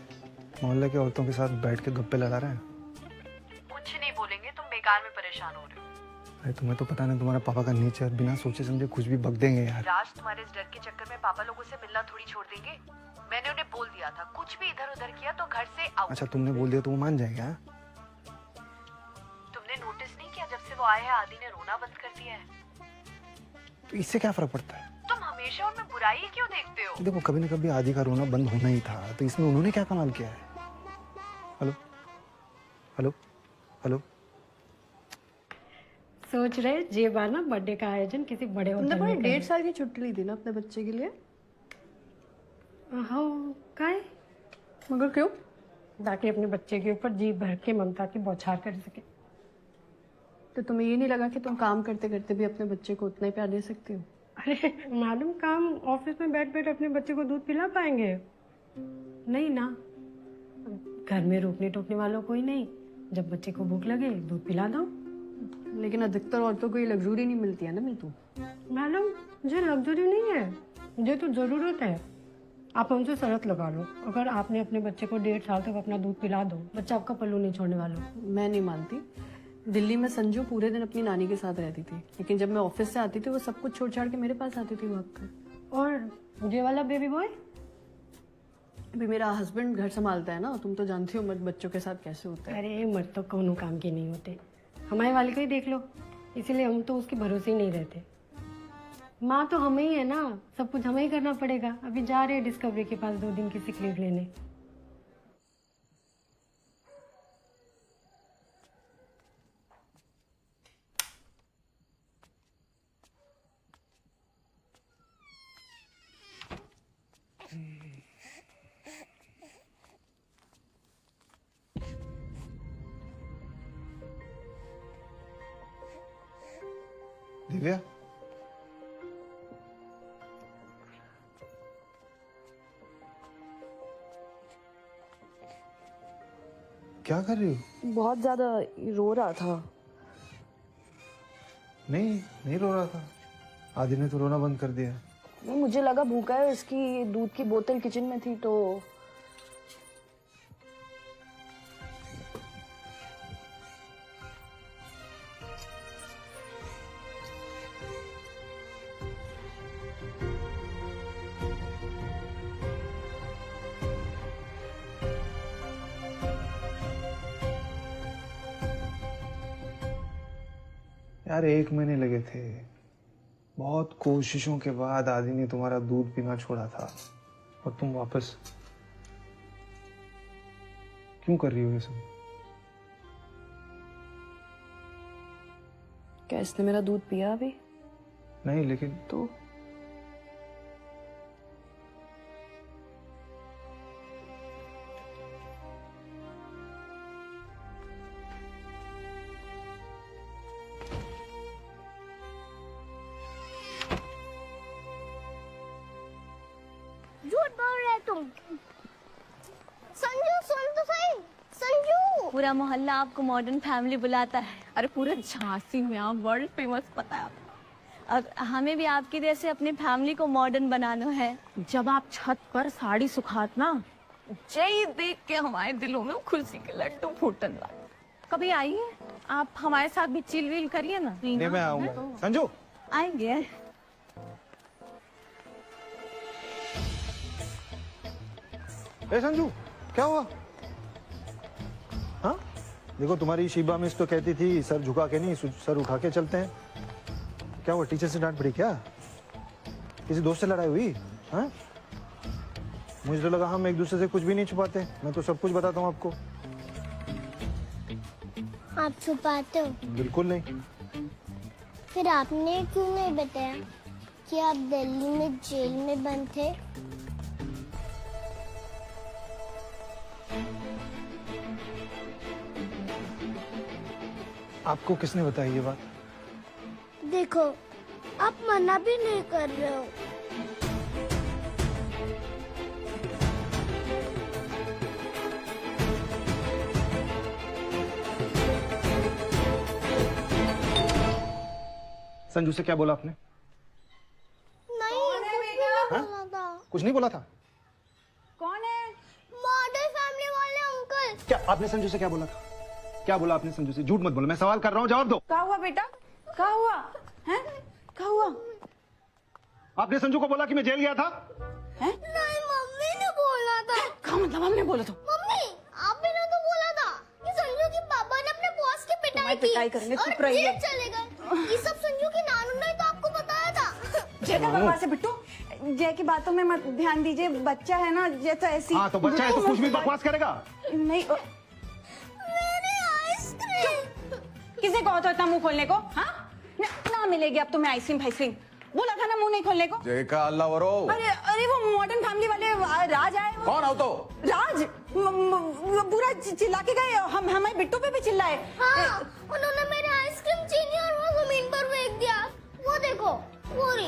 मोहल्ले के औरतों के साथ बैठ के गप्पे लड़ा रहे हैं। कुछ नहीं बोलेंगे, तुम बेकार में परेशान हो रहे हो। अरे तुम्हें तो पता नहीं तुम्हारे पापा का नेचर, बिना सोचे समझे कुछ भी बक देंगे यार। राज तुम्हारे इस डर के चक्कर में पापा लोगों से मिलना थोड़ी छोड़ देंगे। मैंने उन्हें बोल दिया था, कुछ भी इधर उधर किया तो घर से आउट। अच्छा तुमने बोल दिया तो वो मान जाएगा? तुमने नोटिस नहीं किया जब से वो आए हैं आदि ने रोना बंद कर दिया है। तो इससे क्या फर्क पड़ता है? तुम हमेशा उनमें बुराई ही क्यों देखते हो? देखो कभी ना कभी आदि का रोना बंद होना ही था, तो इसमें उन्होंने क्या कमाल किया है? हेलो हेलो हेलो, सोच रहे ये बार ना बर्थडे का आयोजन किसी बड़े तुमने पूरे 1.5 साल की छुट्टी ली थी ना अपने बच्चे के लिए? हाँ काय मगर क्यों? ताकि अपने बच्चे के ऊपर जी भर के ममता की बौछार कर सके। तो तुम्हें ये नहीं लगा कि तुम काम करते करते भी अपने बच्चे को उतना ही प्यार दे सकती हो? अरे मालूम काम ऑफिस में बैठ बैठ अपने बच्चे को दूध पिला पाएंगे? नहीं ना, घर में रोकने टोकने वालों कोई नहीं, जब बच्चे को भूख लगे दूध पिला दो। लेकिन अधिकतर औरतों को ये लग्जरी नहीं मिलती है ना मितू। मालूम मुझे लग्जरी नहीं है, मुझे तो जरूरत है। आप हमसे शर्त लगा लो, अगर आपने अपने बच्चे को 1.5 साल तक अपना दूध पिला दो, बच्चा आपका पल्लू नहीं छोड़ने वाला। मैं नहीं मानती। दिल्ली में संजू पूरे दिन अपनी नानी के साथ रहती थी, लेकिन जब मैं ऑफिस से आती थी वो सब कुछ छोड़ छाड़ के मेरे पास आती थी भाग कर। और ये वाला बेबी बॉय? अभी मेरा हस्बैंड घर संभालता है ना, तुम तो जानती हो मर्द बच्चों के साथ कैसे होता है। अरे मर्द तो कौनों काम के नहीं होते, हमारे वाले को ही देख लो, इसीलिए हम तो उसके भरोसे ही नहीं रहते। माँ तो हमें ही है ना, सब कुछ हमें ही करना पड़ेगा। अभी जा रहे हैं डिस्कवरी के पास 2 दिन की सिक लीव लेने। दिव्या, क्या कर रही हो? बहुत ज्यादा रो रहा था। नहीं रो रहा था, आदि ने तो रोना बंद कर दिया। मुझे लगा भूखा है, इसकी दूध की बोतल किचन में थी तो। यार 1 महीने लगे थे, बहुत कोशिशों के बाद आदि ने तुम्हारा दूध पीना छोड़ा था, और तुम वापस क्यों कर रही हो ये सब? क्या इसने मेरा दूध पिया अभी? नहीं, लेकिन तो झूठ बोल रहे तुम। संजू सुन तो सही, संजू। पूरा मोहल्ला आपको मॉडर्न फैमिली बुलाता है। अरे पूरे झांसी में आप वर्ल्ड फेमस, पता है आपको। अब हमें भी आपकी जैसे अपनी फैमिली को मॉडर्न बनाना है। जब आप छत पर साड़ी सुखात ना, जय देख के हमारे दिलों में खुशी के लड्डू फूटन लगे। कभी आइए, आप हमारे साथ भी चिल विल करिए ना। नहीं, मैं आऊंगा। संजू आएंगे। ए संजू, क्या हुआ? हाँ, देखो तुम्हारी शीबा मिस तो कहती थी सर झुका के नहीं, सर उठा के चलते हैं। क्या हुआ, टीचर से डांट पड़ी क्या? किसी दोस्त से लड़ाई हुई? हाँ, मुझे तो लगा हम एक दूसरे से कुछ भी नहीं छुपाते। मैं तो सब कुछ बताता हूँ आपको। आप छुपाते हो? बिल्कुल नहीं। फिर आपने क्यों नहीं बताया कि आप दिल्ली में जेल में बंद थे? आपको किसने बताई ये बात? देखो, आप मना भी नहीं कर रहे हो। संजू से क्या बोला आपने? नहीं, कुछ भी नहीं बोला था। कुछ नहीं बोला था? कौन है? मॉडल फैमिली वाले अंकल। क्या आपने संजू से क्या बोला था? क्या बोला आपने संजू से? झूठ मत बोलो, मैं सवाल कर रहा हूँ, जवाब दो। क्या हुआ बेटा? क्या हुआ? हैं? क्या हुआ? आपने संजू को बोला कि मैं जेल गया था? हैं? नहीं, मम्मी ने बोला था। क्या मतलब मम्मी ने बोला था? मम्मी, आप भी ने तो बोला था कि संजू के पापा ने अपने बॉस की पिटाई की। पिटाई करेंगे, और चुप रहिए। जेल चले गए। ये सब संजू की नानू ने तो आपको बताया था। जय का बकवास है बिट्टू। जय की बातों में मत ध्यान दीजिए, बच्चा है ना, जय तो ऐसी। हाँ, तो बच्चा है तो कुछ भी बकवास करेगा। नहीं मेरी आइसक्रीम। किसे कहो तो इतना मुंह खोलने को? हाँ, ना मिलेगी अब तुम्हें आइसक्रीम फाइसक्रीम। बोला था ना मुंह नहीं खोलने को। जय का अल्लाह वरो। अरे अरे वो मॉडर्न फैमिली वाले राज आए। कौन आओ तो? राज पूरा चिल्ला के गए, हम हमारे बिट्टू पे भी चिल्लाए। हाँ, उन्होंने मेरी आइसक्रीम छीनी और वो जमीन पर फेंक दिया। वो देखो, पूरी।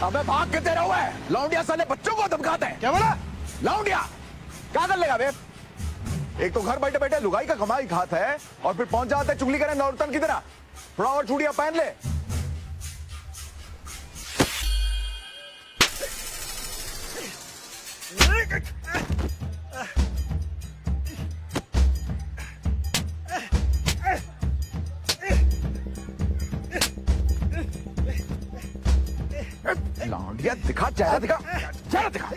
अबे भाग के तेरा हुआ है, लौंडिया साले बच्चों को धमकाते हैं। क्या बोला? लौंडिया क्या कर लेगा बे? एक तो घर बैठे बैठे लुगाई का कमाई खाता है और फिर पहुंच जाता है चुगली करे नौरतन की तरह। थोड़ा और चूड़ियां पहन ले। लौंडिया दिखा, चेहरा दिखा, चेहरा दिखा।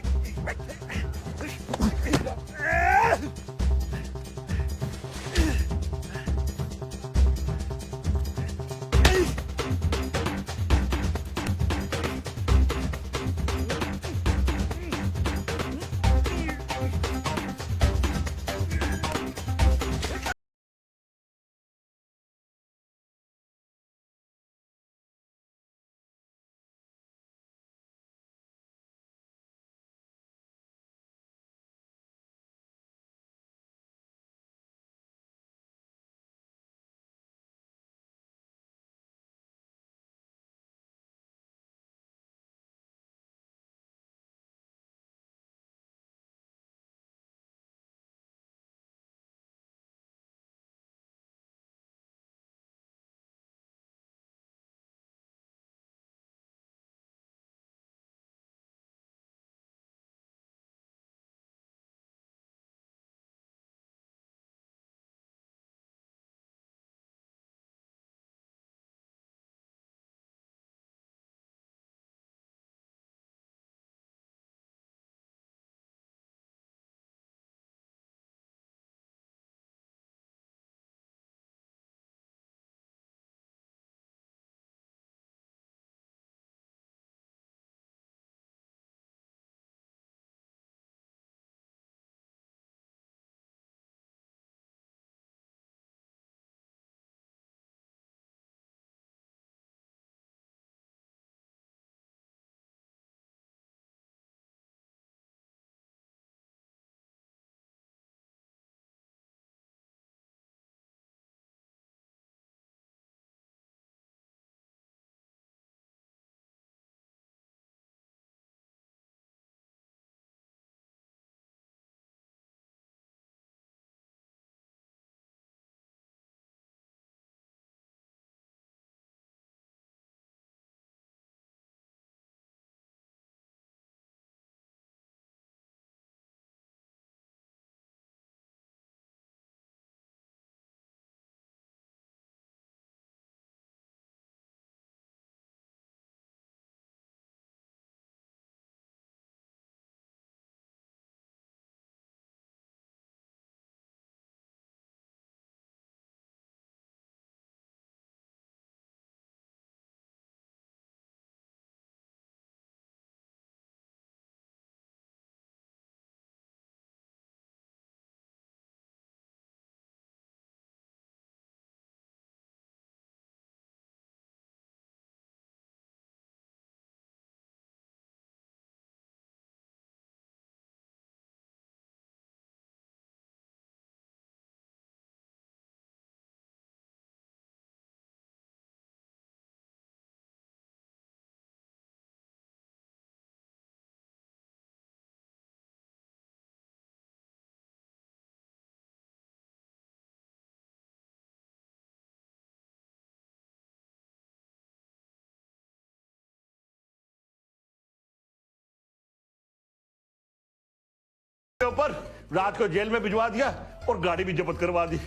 ऊपर रात को जेल में भिजवा दिया और गाड़ी भी जब्त करवा दी।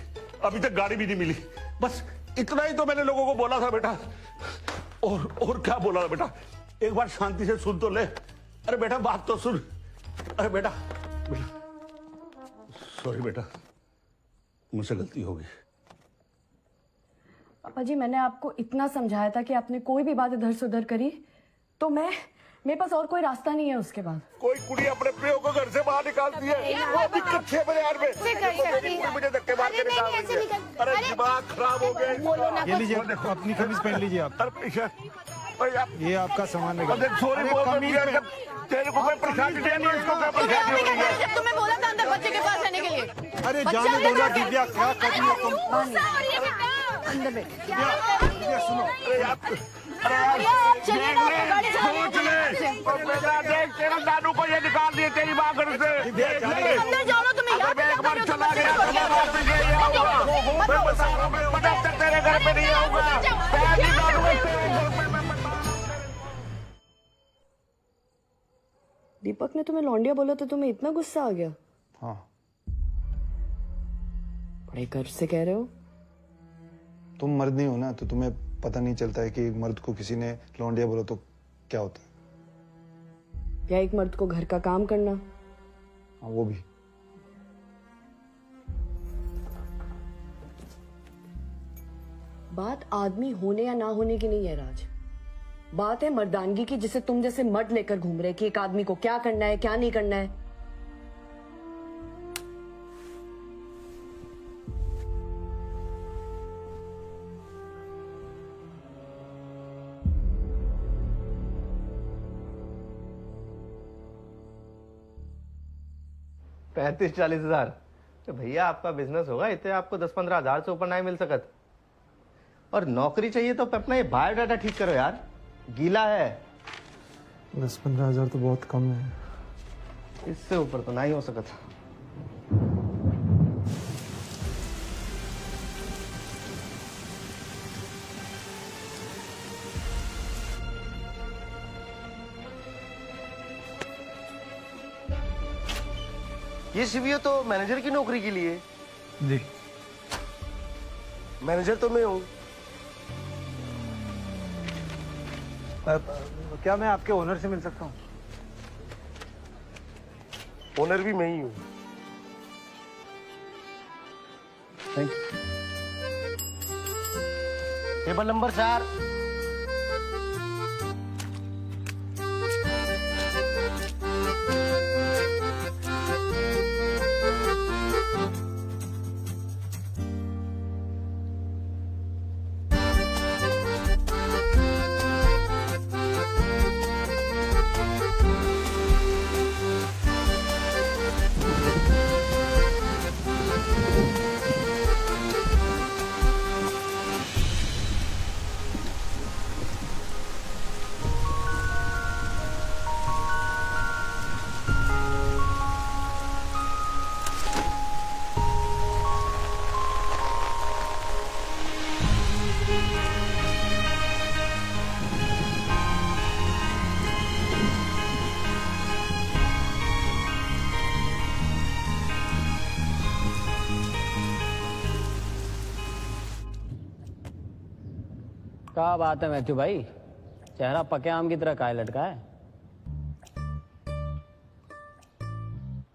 अभी तक गाड़ी भी नहीं मिली। बस इतना ही तो मैंने लोगों को बोला था बेटा। और क्या बोला था बेटा? एक बार शांति से सुन तो ले। अरे बेटा बात तो सुन। अरे बेटा सॉरी बेटा, मुझसे गलती हो गई। पापा जी, मैंने आपको इतना समझाया था कि आपने कोई भी बात इधर से उधर करी तो मेरे पास और कोई रास्ता नहीं है उसके बाद। कोई कुड़ी अपने प्रियो को घर से बाहर निकालती है, वो अभी कच्चे बाजार में मुझे धक्के मार के निकाल रही है। अरे दिमाग खराब हो गया। ये लीजिए, देखो अपनी कमीज पहन लीजिए आप। ये आपका सामान है। सॉरी तेरे को मैं प्रसाद देनी है, इसको क्या प्रसाद हो रही है? जब तुम्हें बोला था अंदर बच्चे के पास रहने के लिए। अरे जाने दो ना दिव्या, क्या कर रही हो तुम? अंदर बैठ। दिव्या सुनो, देख तेरे दादू को ये निकाल दिए तेरी माँ घर से। अंदर जाओ ना, तुम्हें याद है? एक बार चला गया तो मैं वापस नहीं आऊंगा। मैं बता रहा हूँ, मैं जब तक तेरे घर पे नहीं आऊंगा। दीपक ने तुम्हें लौंडिया बोला तो तुम्हें इतना गुस्सा आ गया? हाँ। बड़े गर्व से कह रहे हो। तुम मर्द नहीं हो ना, तो तुम्हें पता नहीं चलता है कि एक मर्द को किसी ने लौंडिया बोला तो क्या होता है। या एक मर्द को घर का काम करना। हाँ, वो भी। बात आदमी होने या ना होने की नहीं है राज, बात है मर्दानगी की, जिसे तुम जैसे मर्द लेकर घूम रहे कि एक आदमी को क्या करना है क्या नहीं करना है। पैंतीस 40 हजार तो भैया आपका बिजनेस होगा इतने आपको 10-15 हजार से ऊपर नहीं मिल सकत। और नौकरी चाहिए तो अपना ये बायोडाटा ठीक करो यार, गीला है। 10-15 हजार तो बहुत कम है। इससे ऊपर तो नहीं हो सकता। ये सीवीओ तो मैनेजर की नौकरी के लिए। जी। मैनेजर तो मैं हूँ। क्या मैं आपके ओनर से मिल सकता हूँ? ओनर भी मैं ही हूँ। Thank you. Table number 4। क्या बात है मैथ्यू भाई, चेहरा पके आम की तरह काहे लटका है?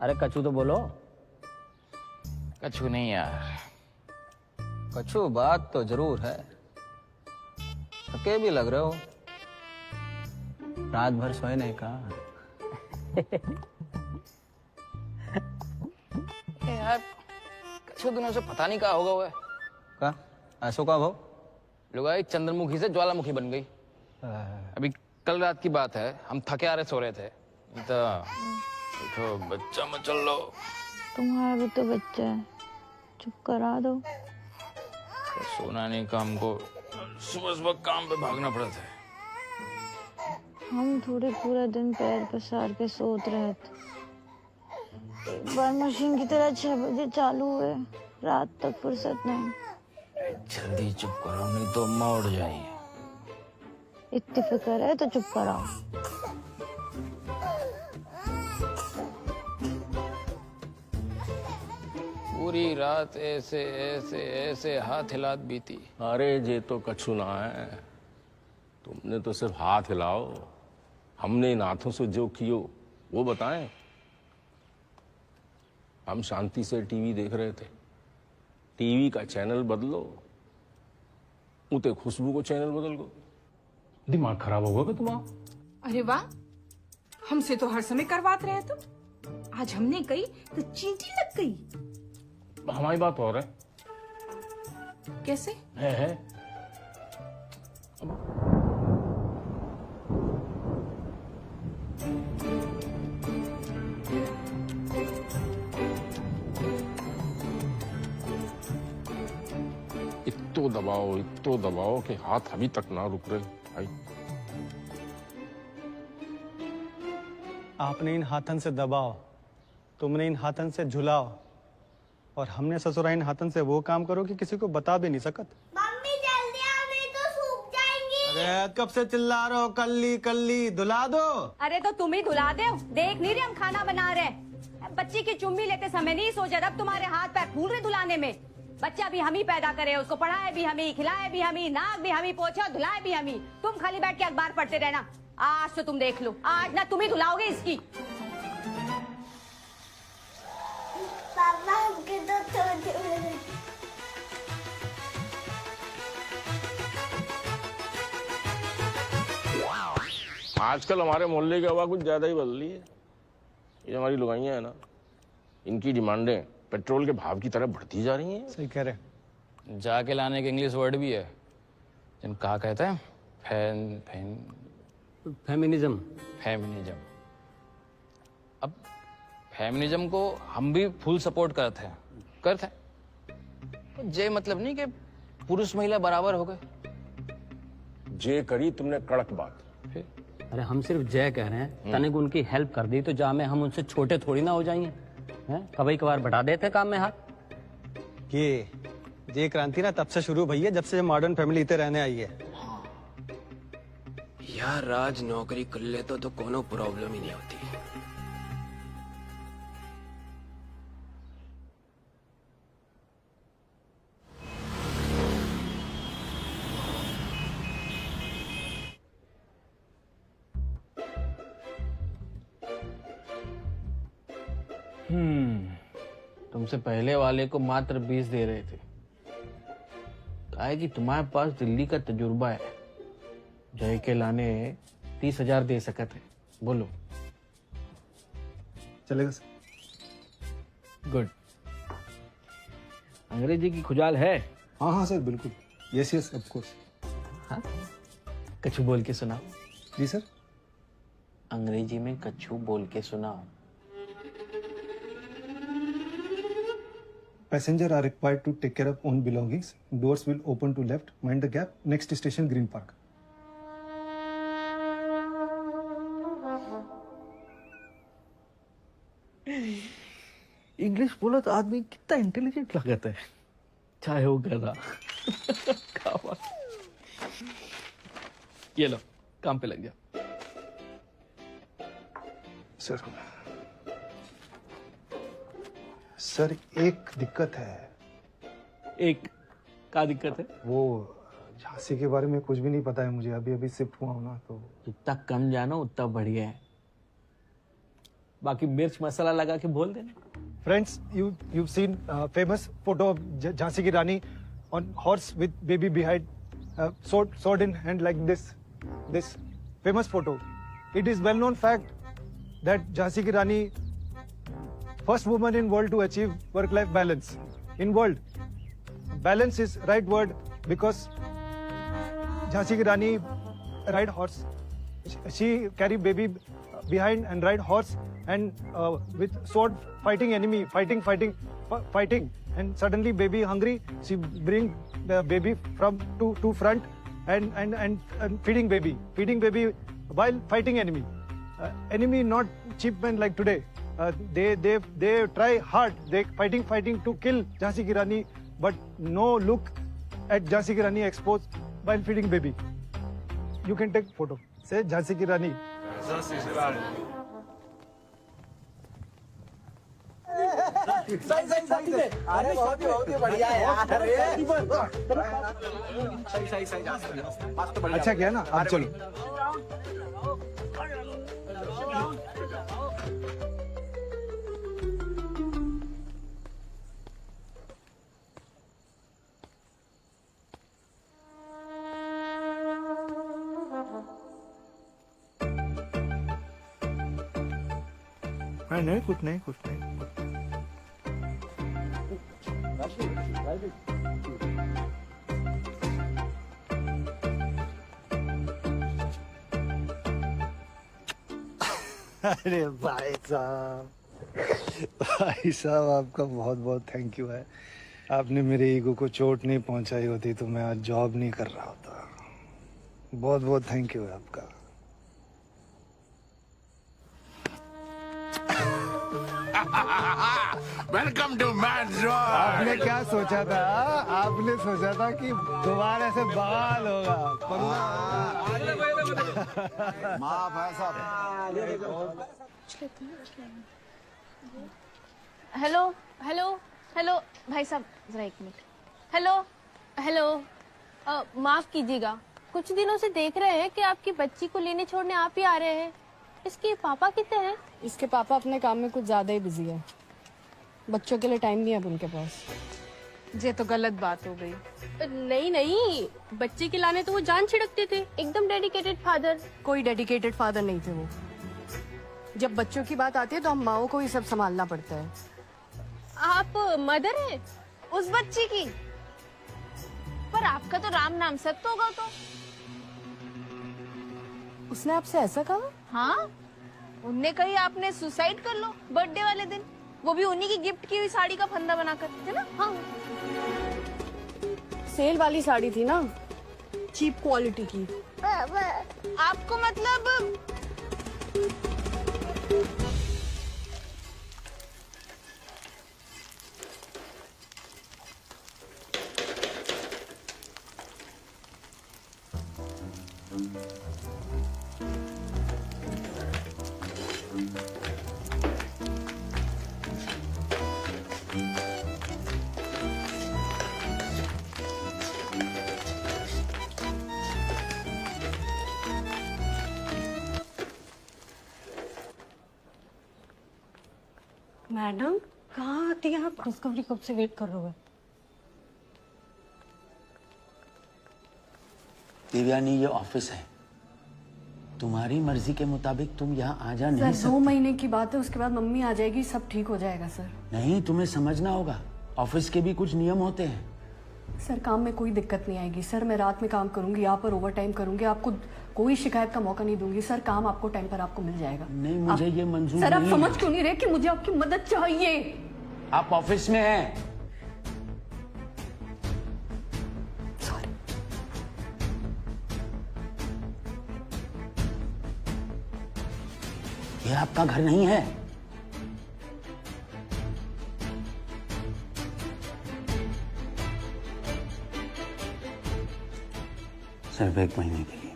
अरे कछू तो बोलो। कछू नहीं यार, कछू बात तो जरूर है। थके भी लग रहे हो, रात भर सोए नहीं कहा। यार कछू दिनों से पता नहीं कहा होगा वो। का ऐसो का भाव लुगाई चंद्रमुखी से ज्वालामुखी बन गई। अभी कल रात की बात है, हम थके आ रहे सो रहे थे तो बच्चा मचल लो। तुम्हारा भी तो बच्चा है, चुप करा दो। तो सोना नहीं का, हमको सुबह सुबह काम पे भागना पड़ा था। हम थोड़े पूरा दिन पैर पसार के सोत रहे थे। एक बार मशीन की तरह 6 बजे चालू हुए, रात तक फुर्सत नहीं। जल्दी चुप करो नहीं तो अम्मा उड़ जाएगी। इतनी फिक्र है तो चुप कराओ। पूरी रात ऐसे ऐसे ऐसे हाथ हिलात बीती। अरे ये तो कछु ना है, तुमने तो सिर्फ हाथ हिलाओ, हमने इन हाथों से जो कियो वो बताएं। हम शांति से टीवी देख रहे थे, टीवी का चैनल बदलो, उते खुशबू को चैनल बदल गो। दिमाग खराब होगा क्या तुम्हारा? अरे वाह, हमसे तो हर समय करवाते रहे तुम, आज हमने कही तो चींटी लग गई। हमारी बात और है। कैसे है? इत्तो दबाओ कि हाथ अभी तक ना रुक रहे भाई। आपने इन हाथन से दबाओ, तुमने इन हाथन से झुलाओ, और हमने ससुरा इन हाथन से वो काम करो कि किसी को बता भी नहीं सकत। मम्मी जल्दी आओ, नहीं तो सूख जाएंगी। अरे कब से चिल्ला रहे हो, कल्ली कल्ली धुला दो। अरे तो तुम ही धुला दे, देख नहीं रहे हम खाना बना रहे। बच्ची की चुम्मी लेते समय नहीं सोचा जब तुम्हारे हाथ पैर फूल रहे धुलाने में। बच्चा भी हम ही पैदा करे, उसको पढ़ाए भी हम ही, खिलाए भी हम ही, नाक भी हम ही, पोछा धुलाए भी हम ही। तुम खाली बैठ के अखबार पढ़ते रहना। आज तो तुम देख लो, आज ना तुम ही धुलाओगे इसकी। पापा हमके तो छोड़। आजकल हमारे मोहल्ले की हवा कुछ ज्यादा ही बदली है। ये हमारी लुगाइयां है ना, इनकी डिमांडें पेट्रोल के भाव की तरह बढ़ती जा रही हैं। सही कह रहे। जाके लाने के इंग्लिश वर्ड भी है, जिन कहा कहते हैं फेमिनिज्म। अब फेमिनिज्म को हम भी फुल सपोर्ट करते हैं, जे मतलब नहीं कि पुरुष महिला बराबर हो गए। जे करी तुमने कड़क बात। अरे हम सिर्फ जय कह रहे हैं, तनिक उनकी हेल्प कर दी तो जा में हम उनसे छोटे थोड़ी ना हो जाएंगे। कभी कभार बढ़ा देते काम में हाथ। ये क्रांति ना तब से शुरू भई है जब से मॉडर्न फैमिली इतने रहने आई है। यार राज नौकरी कर ले तो कोनो प्रॉब्लम ही नहीं होती। तुमसे पहले वाले को मात्र 20 दे रहे थे, कहा है कि तुम्हारे पास दिल्ली का तजुर्बा है, जय के लाने 30,000 दे सकते हैं। बोलो चलेगा सर। गुड। अंग्रेजी की खुजाल है? हाँ हाँ सर, बिल्कुल। Yes yes of course. हाँ, कछु बोल के सुनाओ। जी सर। अंग्रेजी में कछु बोल के सुनाओ। Passenger are required to take care of own belongings. Doors will open to left. Mind the gap. Next station, Green Park. English बोला तो आदमी कितना इंटेलिजेंट लगता है, चाहे वो गधा। ये लो, काम पे लग जाओ। सर एक दिक्कत है। एक क्या दिक्कत है? वो झांसी के बारे में कुछ भी नहीं पता है मुझे, अभी अभी शिफ्ट हुआ हूँ ना, तो जितना कम जानो उतना बढ़िया है। बाकी मिर्च मसाला लगा के बोल देना। Friends, you've seen famous photo of Jhansi ki Rani on horse with baby behind, sword in hand like this. This famous photo. It is well-known fact that Jhansi ki Rani, first woman in world to achieve work-life balance. In world, balance is right word because Jhansi ki Rani ride horse. She carry baby behind and ride horse and with sword fighting enemy, fighting, and suddenly baby hungry, she bring the baby from to front and feeding baby while fighting enemy. Enemy not cheap men like today. They try hard. They fighting to kill Jhansi ki Rani, but no look at Jhansi ki Rani exposed while feeding baby. You can take photo. Say Jhansi ki Rani. Jhansi ki Rani. सही से। अरे बहुत ही बढ़िया है यार। सही। अच्छा किया ना, अब चलो। नहीं कुछ नहीं कुछ नहीं। अरे भाई साहब आपका बहुत बहुत थैंक यू है। आपने मेरे ईगो को चोट नहीं पहुंचाई होती तो मैं आज जॉब नहीं कर रहा होता। बहुत बहुत थैंक यू है आपका। Welcome to man zone. आपने क्या सोचा था? आपने सोचा था कि दोबारा से बवाल होगा, पर माफ है सब। हेलो हेलो हेलो भाई साहब जरा एक मिनट। हेलो हेलो माफ कीजिएगा, कुछ दिनों से देख रहे हैं कि आपकी बच्ची को लेने छोड़ने आप ही आ रहे हैं। इसके पापा कितने हैं? इसके पापा अपने काम में कुछ ज्यादा ही बिजी है, बच्चों के लिए टाइम नहीं है अब उनके पास। ये तो गलत बात हो गई। नहीं नहीं, बच्चे के लाने तो वो जान छिड़कते थे, एकदम डेडिकेटेड फादर। कोई डेडिकेटेड फादर नहीं थे वो। जब बच्चों की बात आती है तो हम माओ को ही सब संभालना पड़ता है। आप मदर हैं उस बच्ची की? पर आपका तो राम नाम सत्य होगा तो। उसने आपसे ऐसा कहा? हाँ, उनने कही आपने सुसाइड कर लो बर्थडे वाले दिन, वो भी उन्हीं की गिफ्ट की हुई साड़ी का फंदा बनाकर, है ना? हाँ। सेल वाली साड़ी थी ना, चीप क्वालिटी की। आपको मतलब मैडम कहाँ आती हैं आप? डिस्कवरी कब से वेट कर रहे हो? देवयानी ये ऑफिस है, तुम्हारी मर्जी के मुताबिक तुम यहाँ आ जा नहीं सर 2 महीने की बात है, उसके बाद मम्मी आ जाएगी, सब ठीक हो जाएगा सर। नहीं, तुम्हें समझना होगा, ऑफिस के भी कुछ नियम होते हैं। सर काम में कोई दिक्कत नहीं आएगी सर, मैं रात में काम करूंगी, यहाँ पर ओवर टाइम करूंगी, आपको कोई शिकायत का मौका नहीं दूंगी सर। काम आपको टाइम पर आपको मिल जाएगा। नहीं, मुझे ये मंजूर सर, नहीं आप समझ क्यों नहीं रहे कि मुझे आपकी मदद चाहिए? आप ऑफिस में हैं। ये आपका घर नहीं है। सिर्फ 1 महीने के लिए।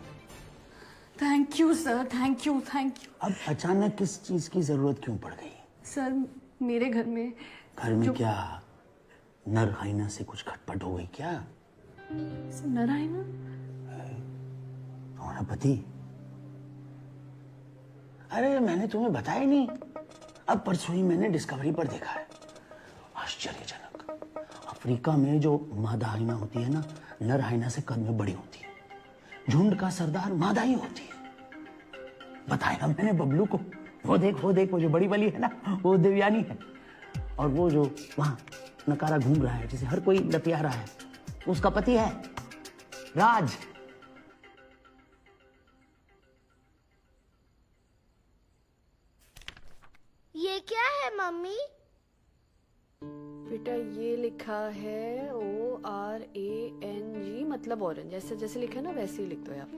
Thank you sir, thank you thank you. अब अचानक किस चीज की जरूरत क्यों पड़ गई? सर मेरे घर में क्या नर हाइना से कुछ खटपट हो गई क्या? नर हाइना? तुम्हारा पति? अरे मैंने तुम्हें बताया नहीं, अब परसों ही मैंने डिस्कवरी पर देखा है। आश्चर्यजनक, अफ्रीका में जो मादा हाइना होती है ना, नर हाइना से कद में बड़ी होती है। झुंड का सरदार मादा ही होती है। बताया मैंने बबलू को, वो देख वो जो बड़ी वाली है ना, वो देवयानी है। और वो जो वहां नकारा घूम रहा है, जिसे हर कोई लतिया रहा है, उसका पति है राज। ये क्या है मम्मी? बेटा ये लिखा है ORANG, मतलब ऑरेंज। जैसे जैसे लिखा है ना वैसे ही लिख दो यहाँ पे।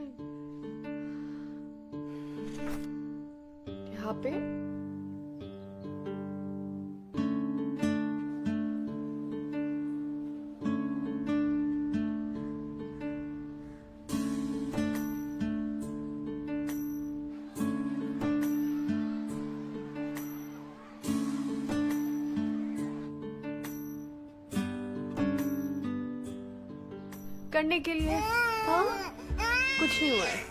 यहाँ पे करने के लिए। हाँ, कुछ नहीं हुआ है।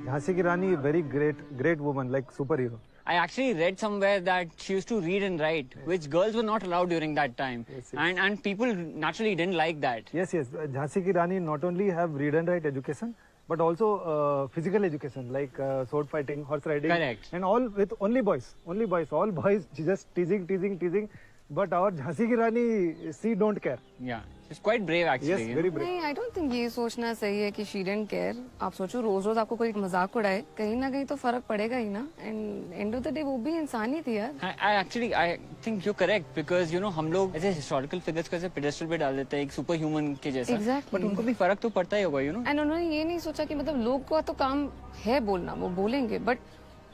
झांसी की रानी, very great woman, like superhero. I actually read somewhere that she used to read and write, which girls were not allowed during that time. Yes. And people naturally didn't like that. Yes. Jhansi ki Rani not only have read and write education, but also physical education like sword fighting, horse riding. Correct. And all with only boys. All boys just teasing. But our Jhansi ki Rani, she don't care. Yeah, she's quite brave actually. Yes, very brave. नहीं, I don't think ये सोचना सही है कि she didn't care. आप सोचो रोज रोज आपको कोई मजाक उड़ाए, कहीं ना कहीं तो फर्क पड़ेगा ही ना. And end of the day वो भी इंसान ही थी यार. I think you're correct because you know हम लोग ऐसे historical figures को ऐसे pedestal पे डाल देते हैं एक super human के जैसा. Exactly. But उनको भी फर्क तो पड़ता ही होगा, you know. And उन्होंने ये नहीं सोचा कि मतलब लोग का तो काम है बोलना, वो बोलेंगे, but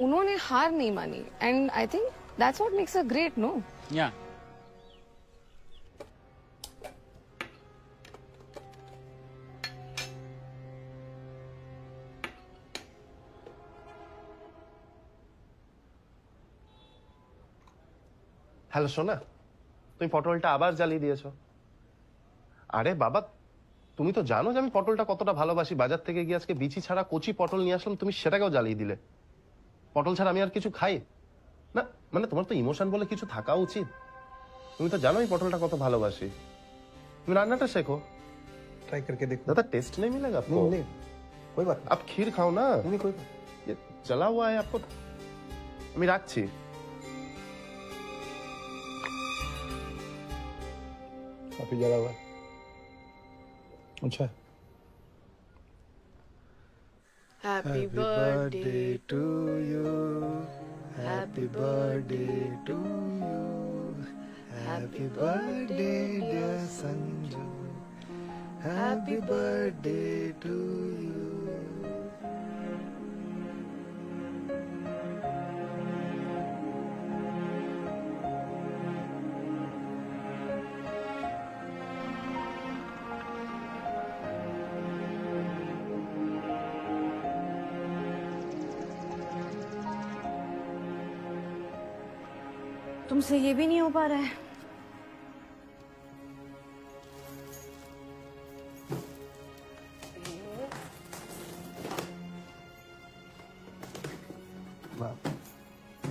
उन्होंने हार नहीं मानी. And I think that's what makes her great, no? Yeah. Hello সোনা, তুমি পটলটা আবার জ্বালিয়ে দিয়েছো। আরে বাবা, তুমি তো জানো যে আমি পটলটা কতটা ভালোবাসি। বাজার থেকে গিয়ে আজকে বিচি ছাড়া কচি পটল নিয়ে আসলাম, তুমি সেটাকেও জ্বালিয়ে দিলে। পটল ছাড়া আমি আর কিছু খাই না? মানে তোমার তো ইমোশন বলে কিছু থাকা উচিত। তুমি তো জানো আমি পটলটা কত ভালোবাসি। তুমি রান্নাটা শেখো। ट्राई करके देखो। दादा टेस्ट नहीं मिलेगा आपको? नहीं, कोई बात आप खीर खाओ ना। नहीं, कोई बात। ये चला हुआ है आपको। আমি রাখছি। काफी जला हुआ है। अच्छा। Happy birthday to you. Happy birthday to you. Happy birthday dear Sanju. Happy birthday to you. तुमसे ये भी नहीं हो पा रहा है।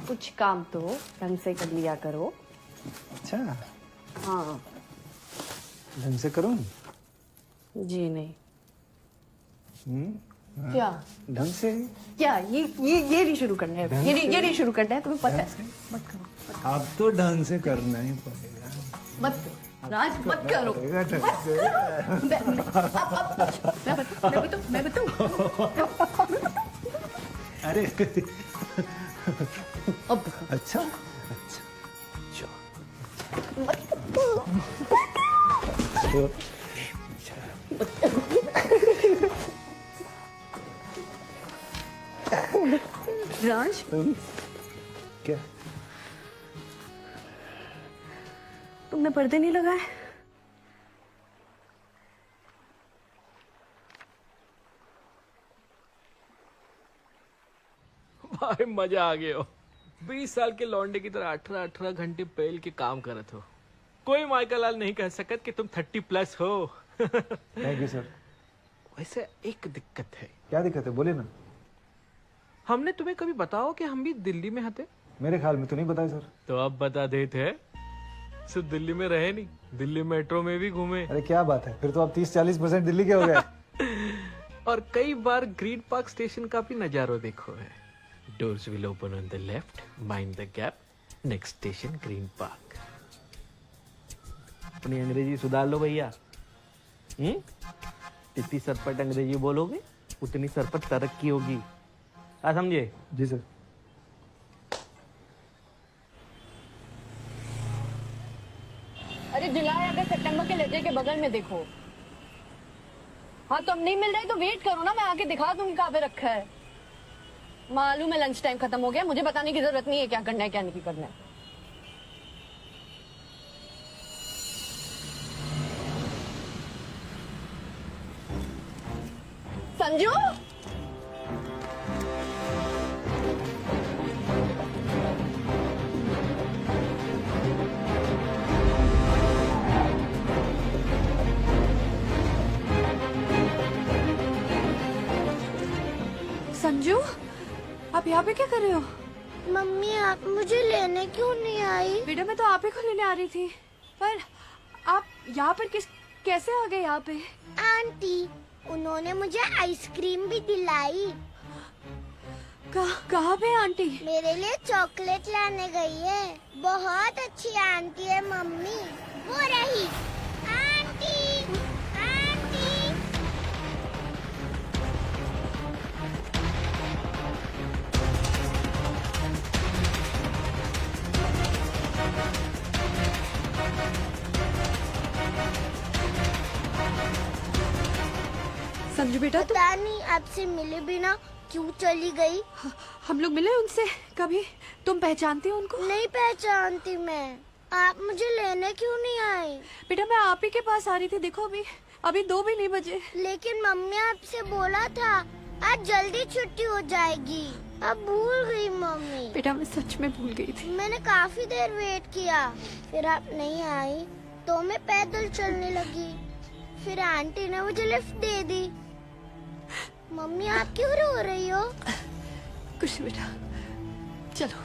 कुछ काम तो ढंग से कर लिया करो। अच्छा, हाँ ढंग से करूं? जी नहीं। क्या ढंग से? क्या ये नहीं शुरू करना है, ये नहीं शुरू करना है, तुम्हें पता है। मत करो। अब तो ढंग से करना ही पड़ेगा। मत करो राज, मत करो। मैं बताऊं। अरे अब अच्छा राज, क्या तुमने पर्दे नहीं लगाए? भाई मजा आ गया हो। 20 साल के लौंडे की तरह 18 घंटे पहल के काम करत हो। कोई माइका लाल नहीं कह सकत कि तुम 30+ हो। Thank you sir. वैसे एक दिक्कत है। क्या दिक्कत है, बोले ना। हमने तुम्हें कभी बताओ कि हम भी दिल्ली में हते? मेरे ख्याल में तो नहीं बताया सर। तो अब बता देते हैं। सिर्फ दिल्ली में रहे नहीं, दिल्ली मेट्रो में भी घूमे। अरे क्या बात है, फिर तो आप 30-40% दिल्ली के हो गए। और कई बार ग्रीन पार्क स्टेशन का भी नजारा देखो है। Doors will open on the left, mind the gap. Next station, Green Park. अपनी अंग्रेजी सुधार लो भैया। जितनी सरपट अंग्रेजी बोलोगे उतनी सरपट तरक्की होगी। क्या समझिए? जी सर। अरे जुलाई अगस्त सितंबर के लेजर के बगल में देखो। हाँ तो अब नहीं मिल रहा है तो वेट करो ना, मैं आके दिखा दूंगी कहाँ पे रखा है। मालूम है लंच टाइम खत्म हो गया, मुझे बताने की जरूरत नहीं है क्या करना है क्या नहीं करना है। संजू, संजू, आप यहाँ पे क्या कर रहे हो? मम्मी आप मुझे लेने क्यों नहीं आई? बेटा मैं तो आप ही को लेने आ रही थी, पर आप यहाँ पर कैसे आ गए यहाँ पे? आंटी, उन्होंने मुझे आइसक्रीम भी दिलाई। कहाँ पे आंटी? मेरे लिए चॉकलेट लाने गई है। बहुत अच्छी आंटी है मम्मी। वो रही आंटी। आंटी संजू बेटा पता नहीं आपसे मिले बिना क्यों चली गई। हम लोग मिले उनसे कभी? तुम पहचानती हो उनको? नहीं पहचानती मैं। आप मुझे लेने क्यों नहीं आए? बेटा मैं आप ही के पास आ रही थी, देखो अभी 2 भी नहीं बजे। लेकिन मम्मी आपसे बोला था आज जल्दी छुट्टी हो जाएगी। अब भूल गई मम्मी। बेटा मैं सच में भूल गई थी। मैंने काफी देर वेट किया, फिर आप नहीं आई तो मैं पैदल चलने लगी। फिर आंटी ने मुझे लिफ्ट दे दी। मम्मी आप क्यों रो रही हो? कुछ नहीं बेटा, चलो।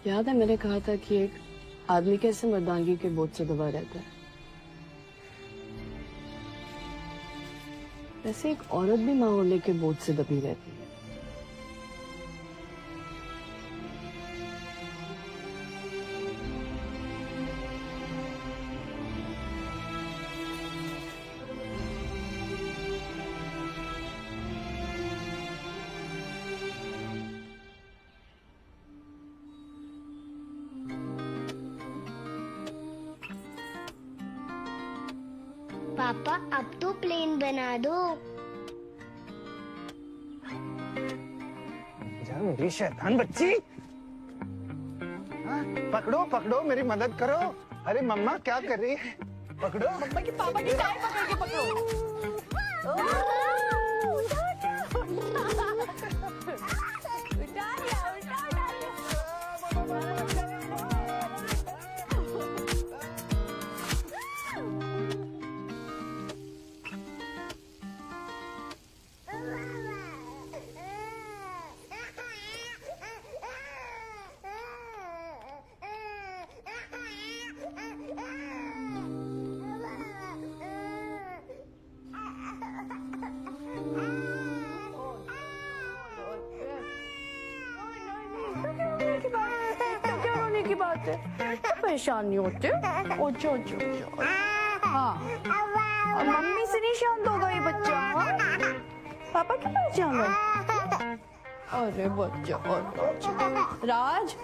याद है मैंने कहा था कि एक आदमी कैसे मर्दानगी के बोझ से दबा रहता है, वैसे एक औरत भी माँ होने के बोझ से दबी रहती है। पापा अब तो प्लेन बना दो। मेरी शैतान बच्ची, पकड़ो पकड़ो मेरी मदद करो। अरे मम्मा क्या कर रही है? पकड़ो। पापा की टांग पकड़ के पकड़ो। परेशान नहीं होते? ओचो ओचो ओचो। हाँ और मम्मी से नहीं शांत होगा ये बच्चा। हाँ पापा क्यों परेशान है? अरे बच्चा राज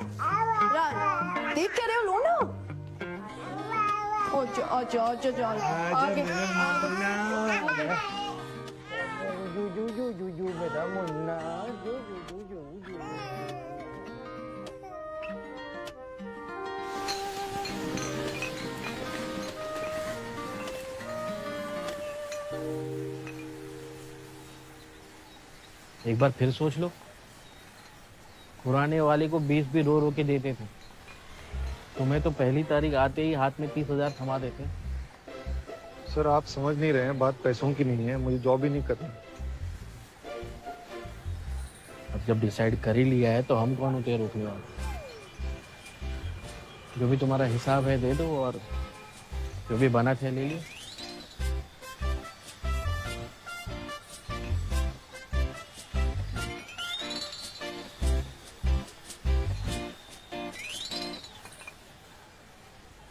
राज देख क्या रहे हो? लो ना। ओचो ओचो ओचो चल आगे मेरा मुन्ना जू। एक बार फिर सोच लो, पुराने वाले को 20 भी रो रो के देते थे, तुम्हें तो पहली तारीख आते ही हाथ में 30,000 थमा देते। सर आप समझ नहीं रहे हैं, बात पैसों की नहीं है, मुझे जॉब ही नहीं करनी। अब जब डिसाइड कर ही लिया है तो हम कौन होते हैं रोकने वाले? जो भी तुम्हारा हिसाब है दे दो और जो भी बना थे ले लो।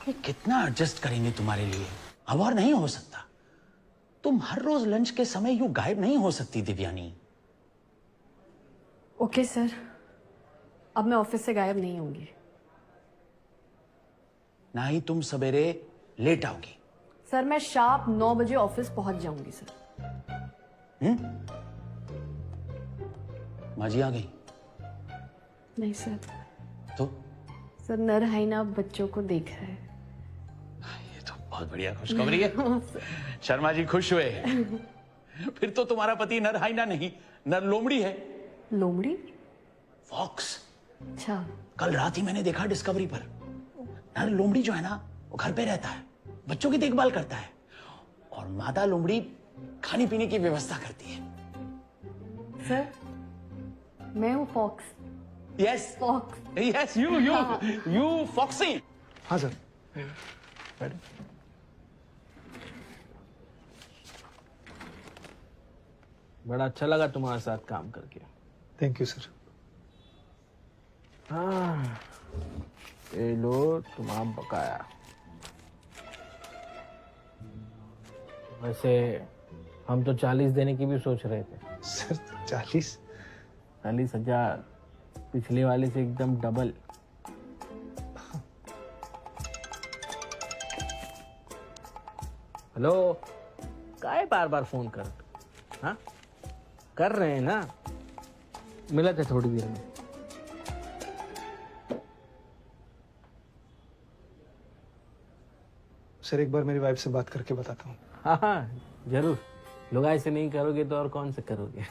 ये कितना एडजस्ट करेंगे तुम्हारे लिए? अब और नहीं हो सकता। तुम हर रोज लंच के समय यूं गायब नहीं हो सकती दिव्यानी। ओके सर, अब मैं ऑफिस से गायब नहीं होंगी। ना ही तुम सवेरे लेट आओगी। सर मैं शार्प 9 बजे ऑफिस पहुंच जाऊंगी सर। माँ जी आ गई? नहीं सर। तो? सर नर हाइना बच्चों को देख रहा है। बहुत बढ़िया खुशखबरी है। शर्मा जी खुश हुए। फिर तो तुम्हारा पति नर हाइना नहीं, नर लोमड़ी है। लोमड़ी? फॉक्स। अच्छा। कल रात ही मैंने देखा डिस्कवरी पर। नर लोमड़ी जो है ना, वो घर पे रहता है, बच्चों की देखभाल करता है, और मादा लोमड़ी खाने पीने की व्यवस्था करती है। सर मैं हूँ fox. Yes fox. Yes you foxy. हाँ सर। बड़ा अच्छा लगा तुम्हारे साथ काम करके। Thank you sir. हाँ, ये लो तुम्हारा बकाया। वैसे हम तो 40 देने की भी सोच रहे थे। सर 40,000 पिछले वाले से एकदम डबल। हेलो, काय बार बार फोन कर? हाँ कर रहे हैं ना, मिला था थोड़ी देर में। सर एक बार मेरी वाइफ से बात करके बताता हूँ। हाँ हाँ जरूर, लोग ऐसे नहीं करोगे तो और कौन से करोगे।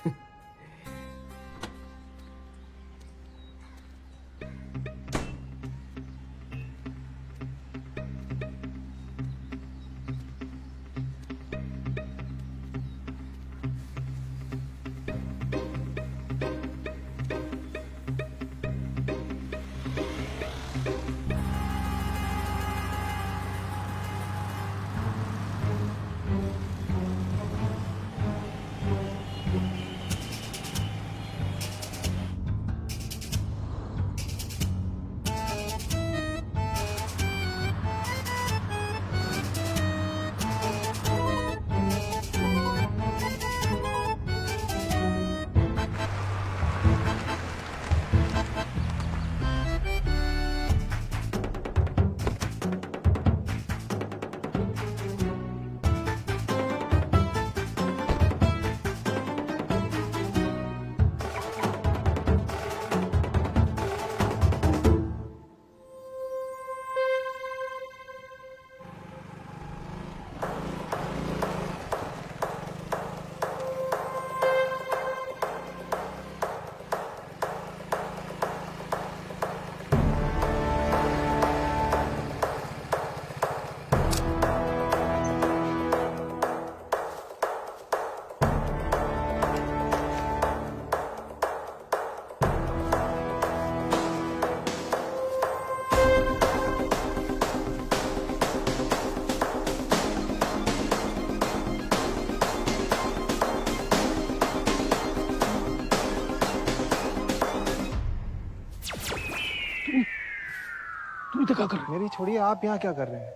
क्या कर रहे हैं? मेरी छोड़िए, आप यहाँ क्या कर रहे हैं?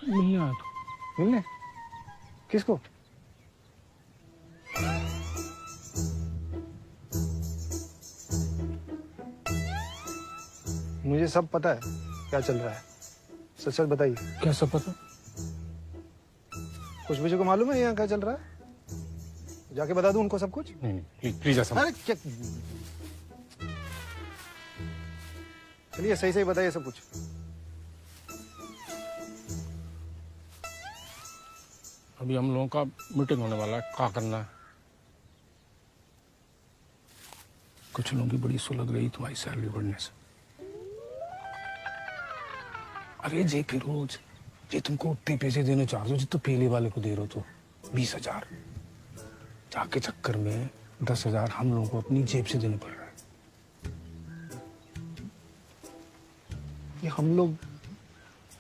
मिलने आया था। मिलने? किसको? मुझे सब पता है क्या चल रहा है, सच सच बताइए। क्या सब पता? खुशबू को मालूम है यहाँ क्या चल रहा है? जाके बता दूं उनको सब कुछ? नहीं प्लीज ऐसा। अरे क्या, चलिए सही सही बताइए सब कुछ। अभी हम लोगों का मीटिंग होने वाला है, क्या करना है? कुछ लोगों की बड़ी सुलग रही तुम्हारी सैलरी बढ़ने से। अरे जे फिरोज, जे तुमको उतने पैसे देने चाह रहे हो जितने पहले वाले को दे रहे हो, तो 20,000 जाके चक्कर में 10,000 हम लोगों को अपनी जेब से देने पड़ रहा है। ये हम लोग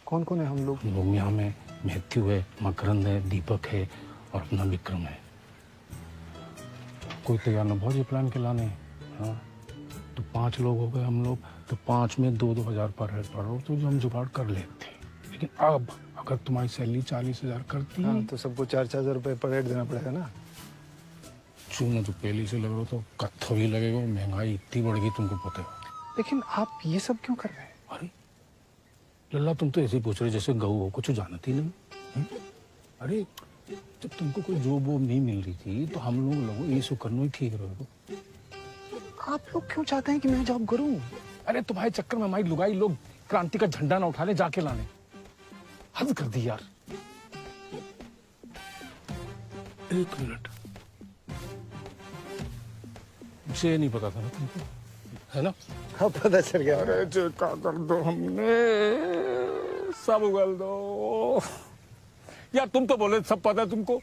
कौन कौन है? हम लोग यहाँ में मैथ्यू है, मकरंद है, दीपक है और अपना विक्रम है। कोई तैयार ना बहुत ये प्लान के लाने। हाँ तो 5 लोग हो गए हम लोग, तो 5 में 2-2 हज़ार पर हेड पड़ रहा हो, तो जो हम जुगाड़ कर लेते। लेकिन अब अगर तुम्हारी सैलरी 40,000 करती हाँ, तो सबको 4,000 रुपए पर हेड देना पड़ेगा ना। चूना तो पहले से लग रहा तो कत्था भी लगेगा। महंगाई इतनी बढ़ गई तुमको पता है। लेकिन आप ये सब क्यों कर रहे हैं? अरे लल्ला तुम तो ऐसे पूछ रहे जैसे गऊ हो, कुछ जानती नहीं। अरे जब तुमको कोई जॉब वॉब नहीं मिल रही थी तो हम लोग लगो ये सो करना ही ठीक रहेगा। आप लोग क्यों चाहते हैं कि मैं जॉब करूं? अरे तुम्हारे चक्कर में हमारी लुगाई लोग क्रांति का झंडा ना उठा ले जाके लाने। हद कर दी यार। एक मिनट, मुझे नहीं पता था ना तुमको, है ना? हाँ पता चल गया। अरे चेका कर दो, हमने सब उगल दो यार। तुम तो बोले सब पता है तुमको।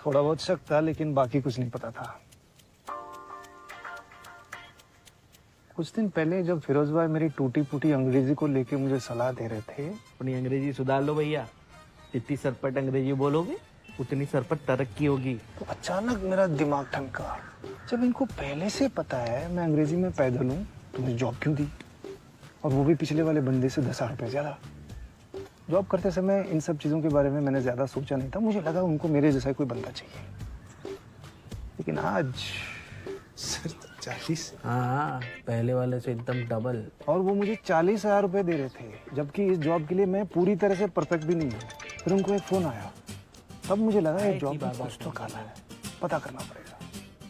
थोड़ा बहुत शक था लेकिन बाकी कुछ नहीं पता था। कुछ दिन पहले जब फिरोज भाई मेरी टूटी फूटी अंग्रेजी को लेके मुझे सलाह दे रहे थे। अपनी अंग्रेजी सुधार लो भैया। जितनी सरपट अंग्रेजी बोलोगे उतनी सरपट तरक्की होगी। तो अचानक मेरा दिमाग ठनका। जब इनको पहले से पता है मैं अंग्रेजी में पैदल हूँ तो मुझे जॉब क्यों दी, और वो भी पिछले वाले बंदे से 10,000 रुपये ज्यादा। जॉब करते समय इन सब चीज़ों के बारे में मैंने ज़्यादा सोचा नहीं था। मुझे लगा उनको मेरे जैसा कोई बंदा चाहिए। लेकिन आज सर 40। हाँ, पहले वाले से एकदम डबल। और वो मुझे 40,000 रुपये दे रहे थे, जबकि इस जॉब के लिए मैं पूरी तरह से परफेक्ट भी नहीं हूँ। फिर उनको एक फ़ोन आया, तब मुझे लगा ये जॉब में कुछ तो काला है, पता करना पड़ेगा।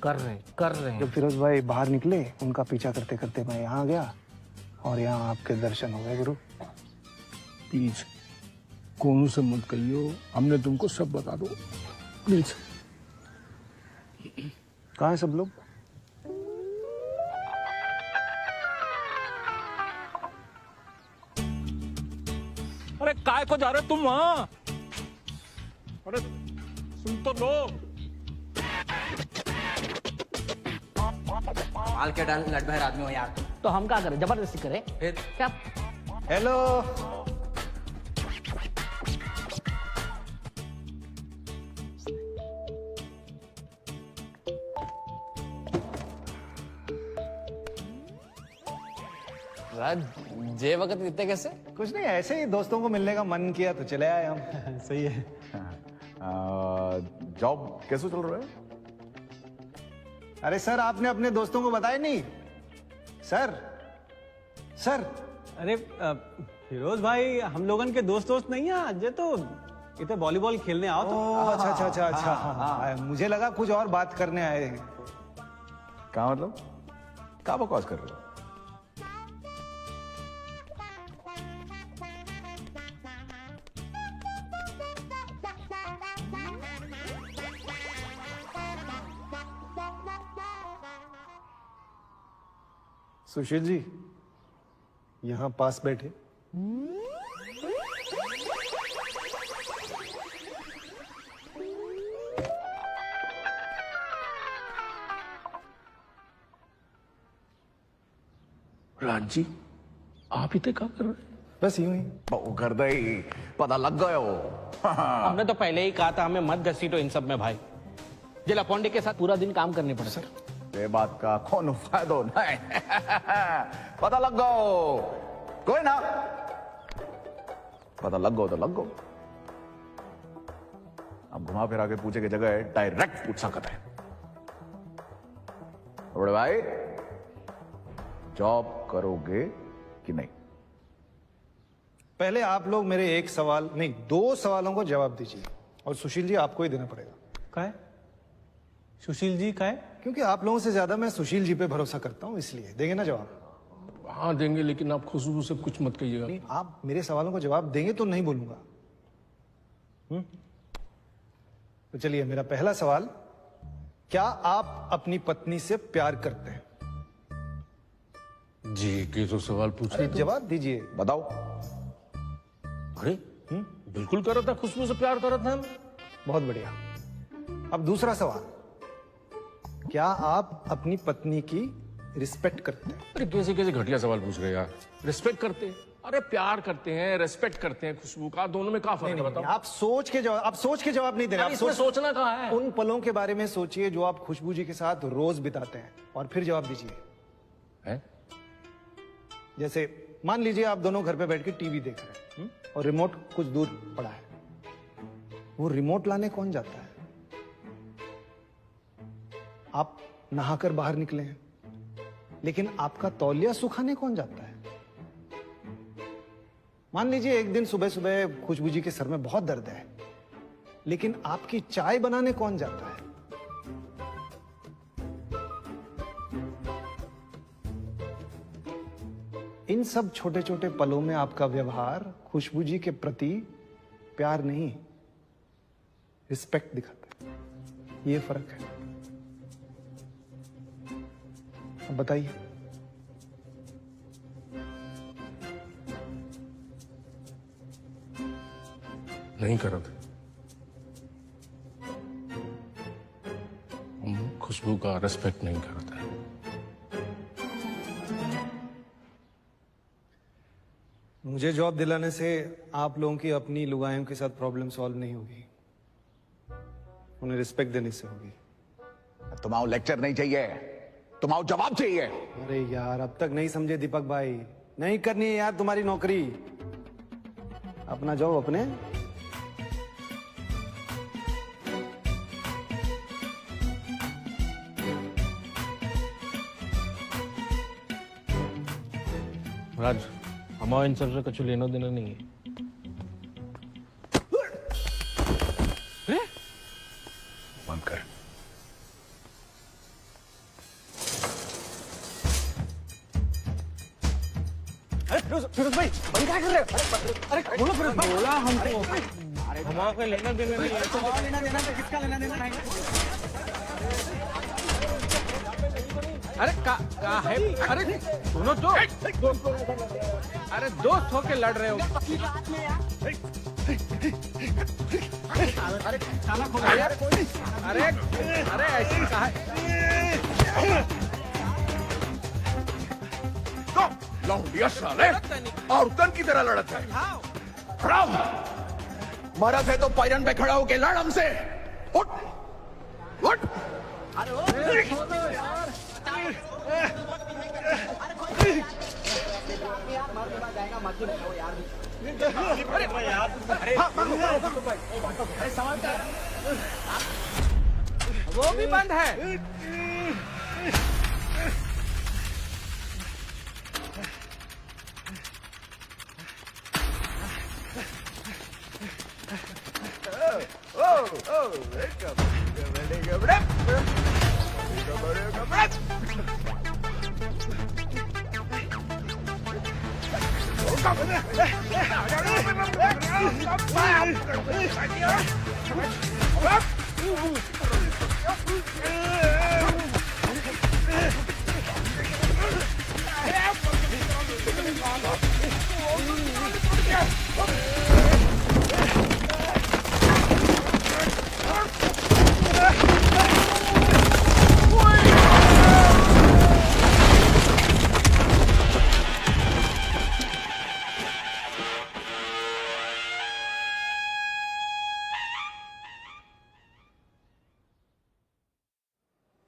कर रहे हैं। जब फिरोज भाई बाहर निकले, उनका पीछा करते करते मैं यहाँ आ गया और यहाँ आपके दर्शन हो गए गुरु। प्लीज कोनो से मत कहियो, हमने तुमको सब बता दो प्लीज। कहाँ है सब लोग? अरे काय को जा रहे तुम वहां? अरे सुन तो लो। माल के डाल लड़ बहर आदमी हो यार। तो हम क्या करें, जबरदस्ती करें फिर क्या? हेलो, राज जे वक्त इतने कैसे? कुछ नहीं, ऐसे ही दोस्तों को मिलने का मन किया तो चले आए हम। सही है। जॉब कैसे चल रहा है? अरे सर, आपने अपने दोस्तों को बताया नहीं? सर अरे फिरोज भाई, हम लोगन के दोस्त नहीं है आज, तो इतने वॉलीबॉल खेलने आओ तो। अच्छा। हाँ, मुझे लगा कुछ और बात करने आए हैं। क्या मतलब? क्या बकवास कर रहे हो? सुशील जी, यहाँ पास बैठे। राज जी, आप इतने क्या कर रहे हैं? बस यूं ही। कर दे, पता लग गए हो। हमने तो पहले ही कहा था हमें मत घसीटो इन सब में भाई। जिला पौंडे के साथ पूरा दिन काम करने पड़े सर। ये बात का कौन फायदा नहीं। पता लग गो, कोई ना, पता लग गो तो लग गो। अब घुमा फिरा के पूछे की जगह डायरेक्ट पूछ सकता है। बड़े भाई, जॉब करोगे कि नहीं? पहले आप लोग मेरे एक सवाल नहीं, 2 सवालों को जवाब दीजिए, और सुशील जी आपको ही देना पड़ेगा। क्या है? सुशील जी क्या है? क्योंकि आप लोगों से ज्यादा मैं सुशील जी पे भरोसा करता हूँ, इसलिए। देंगे ना जवाब? हाँ देंगे, लेकिन आप खुशबू से कुछ मत कहिएगा। नहीं, आप मेरे सवालों को जवाब देंगे तो नहीं बोलूंगा। तो चलिए, मेरा पहला सवाल, क्या आप अपनी पत्नी से प्यार करते हैं? जी के तो सवाल पूछ रहे थे। जवाब दीजिए। बताओ। अरे बिल्कुल कर रहा था, खुशबू से प्यार कर रहा था हम। बहुत बढ़िया। अब दूसरा सवाल, क्या आप अपनी पत्नी की रिस्पेक्ट करते हैं? अरे कैसे कैसे घटिया सवाल पूछ रहे यार। रिस्पेक्ट करते हैं? अरे प्यार करते हैं, रेस्पेक्ट करते हैं खुशबू का, दोनों में क्या फर्क है बताओ? आप सोच के जवाब नहीं दे रहे। इसमें सोचना कहाँ है? उन पलों के बारे में सोचिए जो आप खुशबू जी के साथ रोज बिताते हैं, और फिर जवाब दीजिए। जैसे मान लीजिए आप दोनों घर पे बैठ के टीवी देख रहे हैं और रिमोट कुछ दूर पड़ा है। वो रिमोट लाने कौन जाता है? आप नहाकर बाहर निकले हैं, लेकिन आपका तौलिया सुखाने कौन जाता है? मान लीजिए एक दिन सुबह सुबह खुशबू जी के सर में बहुत दर्द है, लेकिन आपकी चाय बनाने कौन जाता है? इन सब छोटे छोटे पलों में आपका व्यवहार खुशबू जी के प्रति प्यार नहीं, रिस्पेक्ट दिखाता है। ये फर्क है। अब बताइए। नहीं करा था। हम खुशबू का रिस्पेक्ट नहीं करता। मुझे जॉब दिलाने से आप लोगों की अपनी लुगाइयों के साथ प्रॉब्लम सॉल्व नहीं होगी, उन्हें रिस्पेक्ट देने से होगी। तुम्हारा लेक्चर नहीं चाहिए, तुम्हारा जवाब चाहिए। अरे यार अब तक नहीं समझे दीपक भाई, नहीं करनी है यार तुम्हारी नौकरी, अपना जाओ अपने। राज, हमारा इन सब से कुछ लेना देना नहीं है। बंद कर। फिरोज भाई बंद क्या कर रहे हो? अरे बोलो फिरोज भाई। बोला हमको हमारा कोई लेना देना नहीं है। तो लेना देना तो किसका लेना देना नहीं? अरे का है? अरे सुनो तो, अरे दोस्त होके लड़ रहे हो। अरे अरे ऐसी कहा लौंडिया साले औरतन की तरह लड़ता है। खराब मरद है तो पैरन पे खड़ा होके लड़ हमसे। उठ उठ। वो भी बंद है।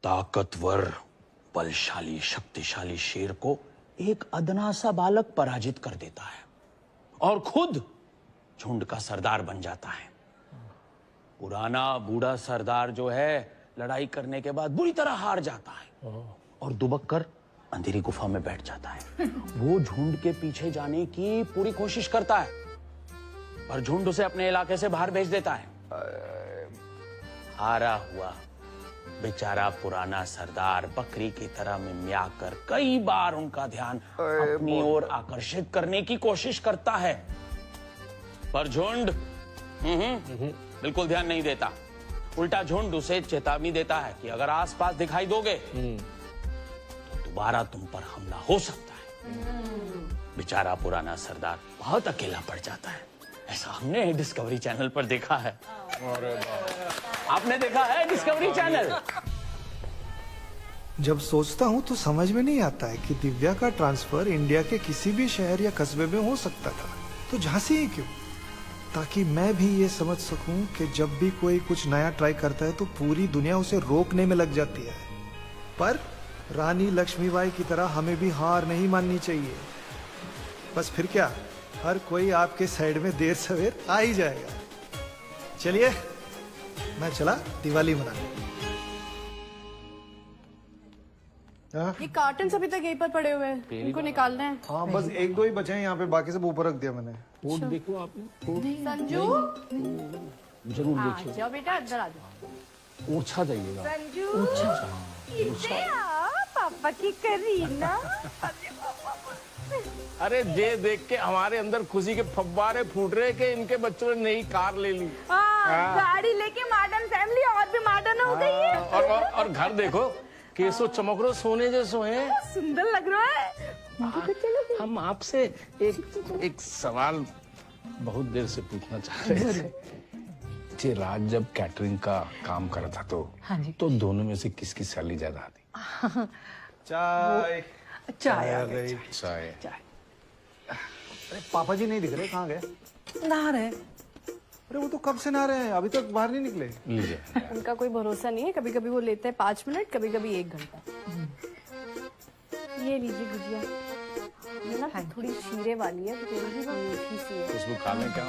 ताकतवर बलशाली शक्तिशाली शेर को एक अदना सा बालक पराजित कर देता है और खुद झुंड का सरदार बन जाता है। पुराना बूढ़ा सरदार जो है लड़ाई करने के बाद बुरी तरह हार जाता है और दुबक कर अंधेरी गुफा में बैठ जाता है। वो झुंड के पीछे जाने की पूरी कोशिश करता है, पर झुंड उसे अपने इलाके से बाहर भेज देता है। हारा हुआ बेचारा पुराना सरदार बकरी की तरह मिमिया कर कई बार उनका ध्यान अपनी ओर आकर्षित करने की कोशिश करता है, पर झुंड बिल्कुल ध्यान नहीं देता। उल्टा झुंड उसे चेतावनी देता है कि अगर आसपास दिखाई दोगे तो दोबारा तुम पर हमला हो सकता है। बेचारा पुराना सरदार बहुत अकेला पड़ जाता है। ऐसा हमने डिस्कवरी चैनल पर देखा है। और आपने देखा है डिस्कवरी चैनल? जब सोचता हूँ तो समझ में नहीं आता है कि दिव्या का ट्रांसफर इंडिया के किसी भी शहर या कस्बे में हो सकता था, तो झांसी ही क्यों? ताकि मैं भी ये समझ सकूं कि जब भी कोई कुछ नया ट्राई करता है तो पूरी दुनिया उसे रोकने में लग जाती है। पर रानी लक्ष्मीबाई की तरह हमें भी हार नहीं माननी चाहिए। बस फिर क्या, हर कोई आपके साइड में देर सवेर आ ही जाएगा। चलिए मैं चला दिवाली मनाने। ये कार्टन अभी तक यहीं पर पड़े हुए हैं, इनको निकालना है। हाँ बस एक दो ही बचे हैं यहाँ पे, बाकी सब ऊपर रख दिया मैंने। फूड देखो आपने, संजू जरूर हाँ, देखिए। जाओ बेटा अंदर आ जाओ। ओछा जाइएगा। संजू इसे पापा की करीना। अरे ये देख के हमारे अंदर खुशी के फव्वारे फूट रहे कि इनके बच्चों ने नई कार ले ली। गाड़ी लेके मॉडर्न फैमिली और भी मॉडर्न हो गई है। और घर देखो, केसो चमक रहे, सोने जैसे हैं। सुंदर लग रहा है। हम आपसे एक सवाल बहुत देर से पूछना चाह रहे थे। जे राज जब कैटरिंग का काम कर रहा था तो दोनों में से किसकी सैलरी ज्यादा आती? चाय चाय आ गई। चाय। अरे पापा जी नहीं दिख रहे, कहाँ गए? नहा रहे। अरे वो तो कब से नहा रहे हैं, अभी तक बाहर नहीं निकले। लीजिए। उनका कोई भरोसा नहीं है, कभी कभी वो लेते हैं 5 मिनट, कभी कभी 1 घंटा। ये लीजिए गुजिया, ये ना थोड़ी शीरे वाली है, थोड़ी सी मीठी सी है। खुशबू खा लें क्या?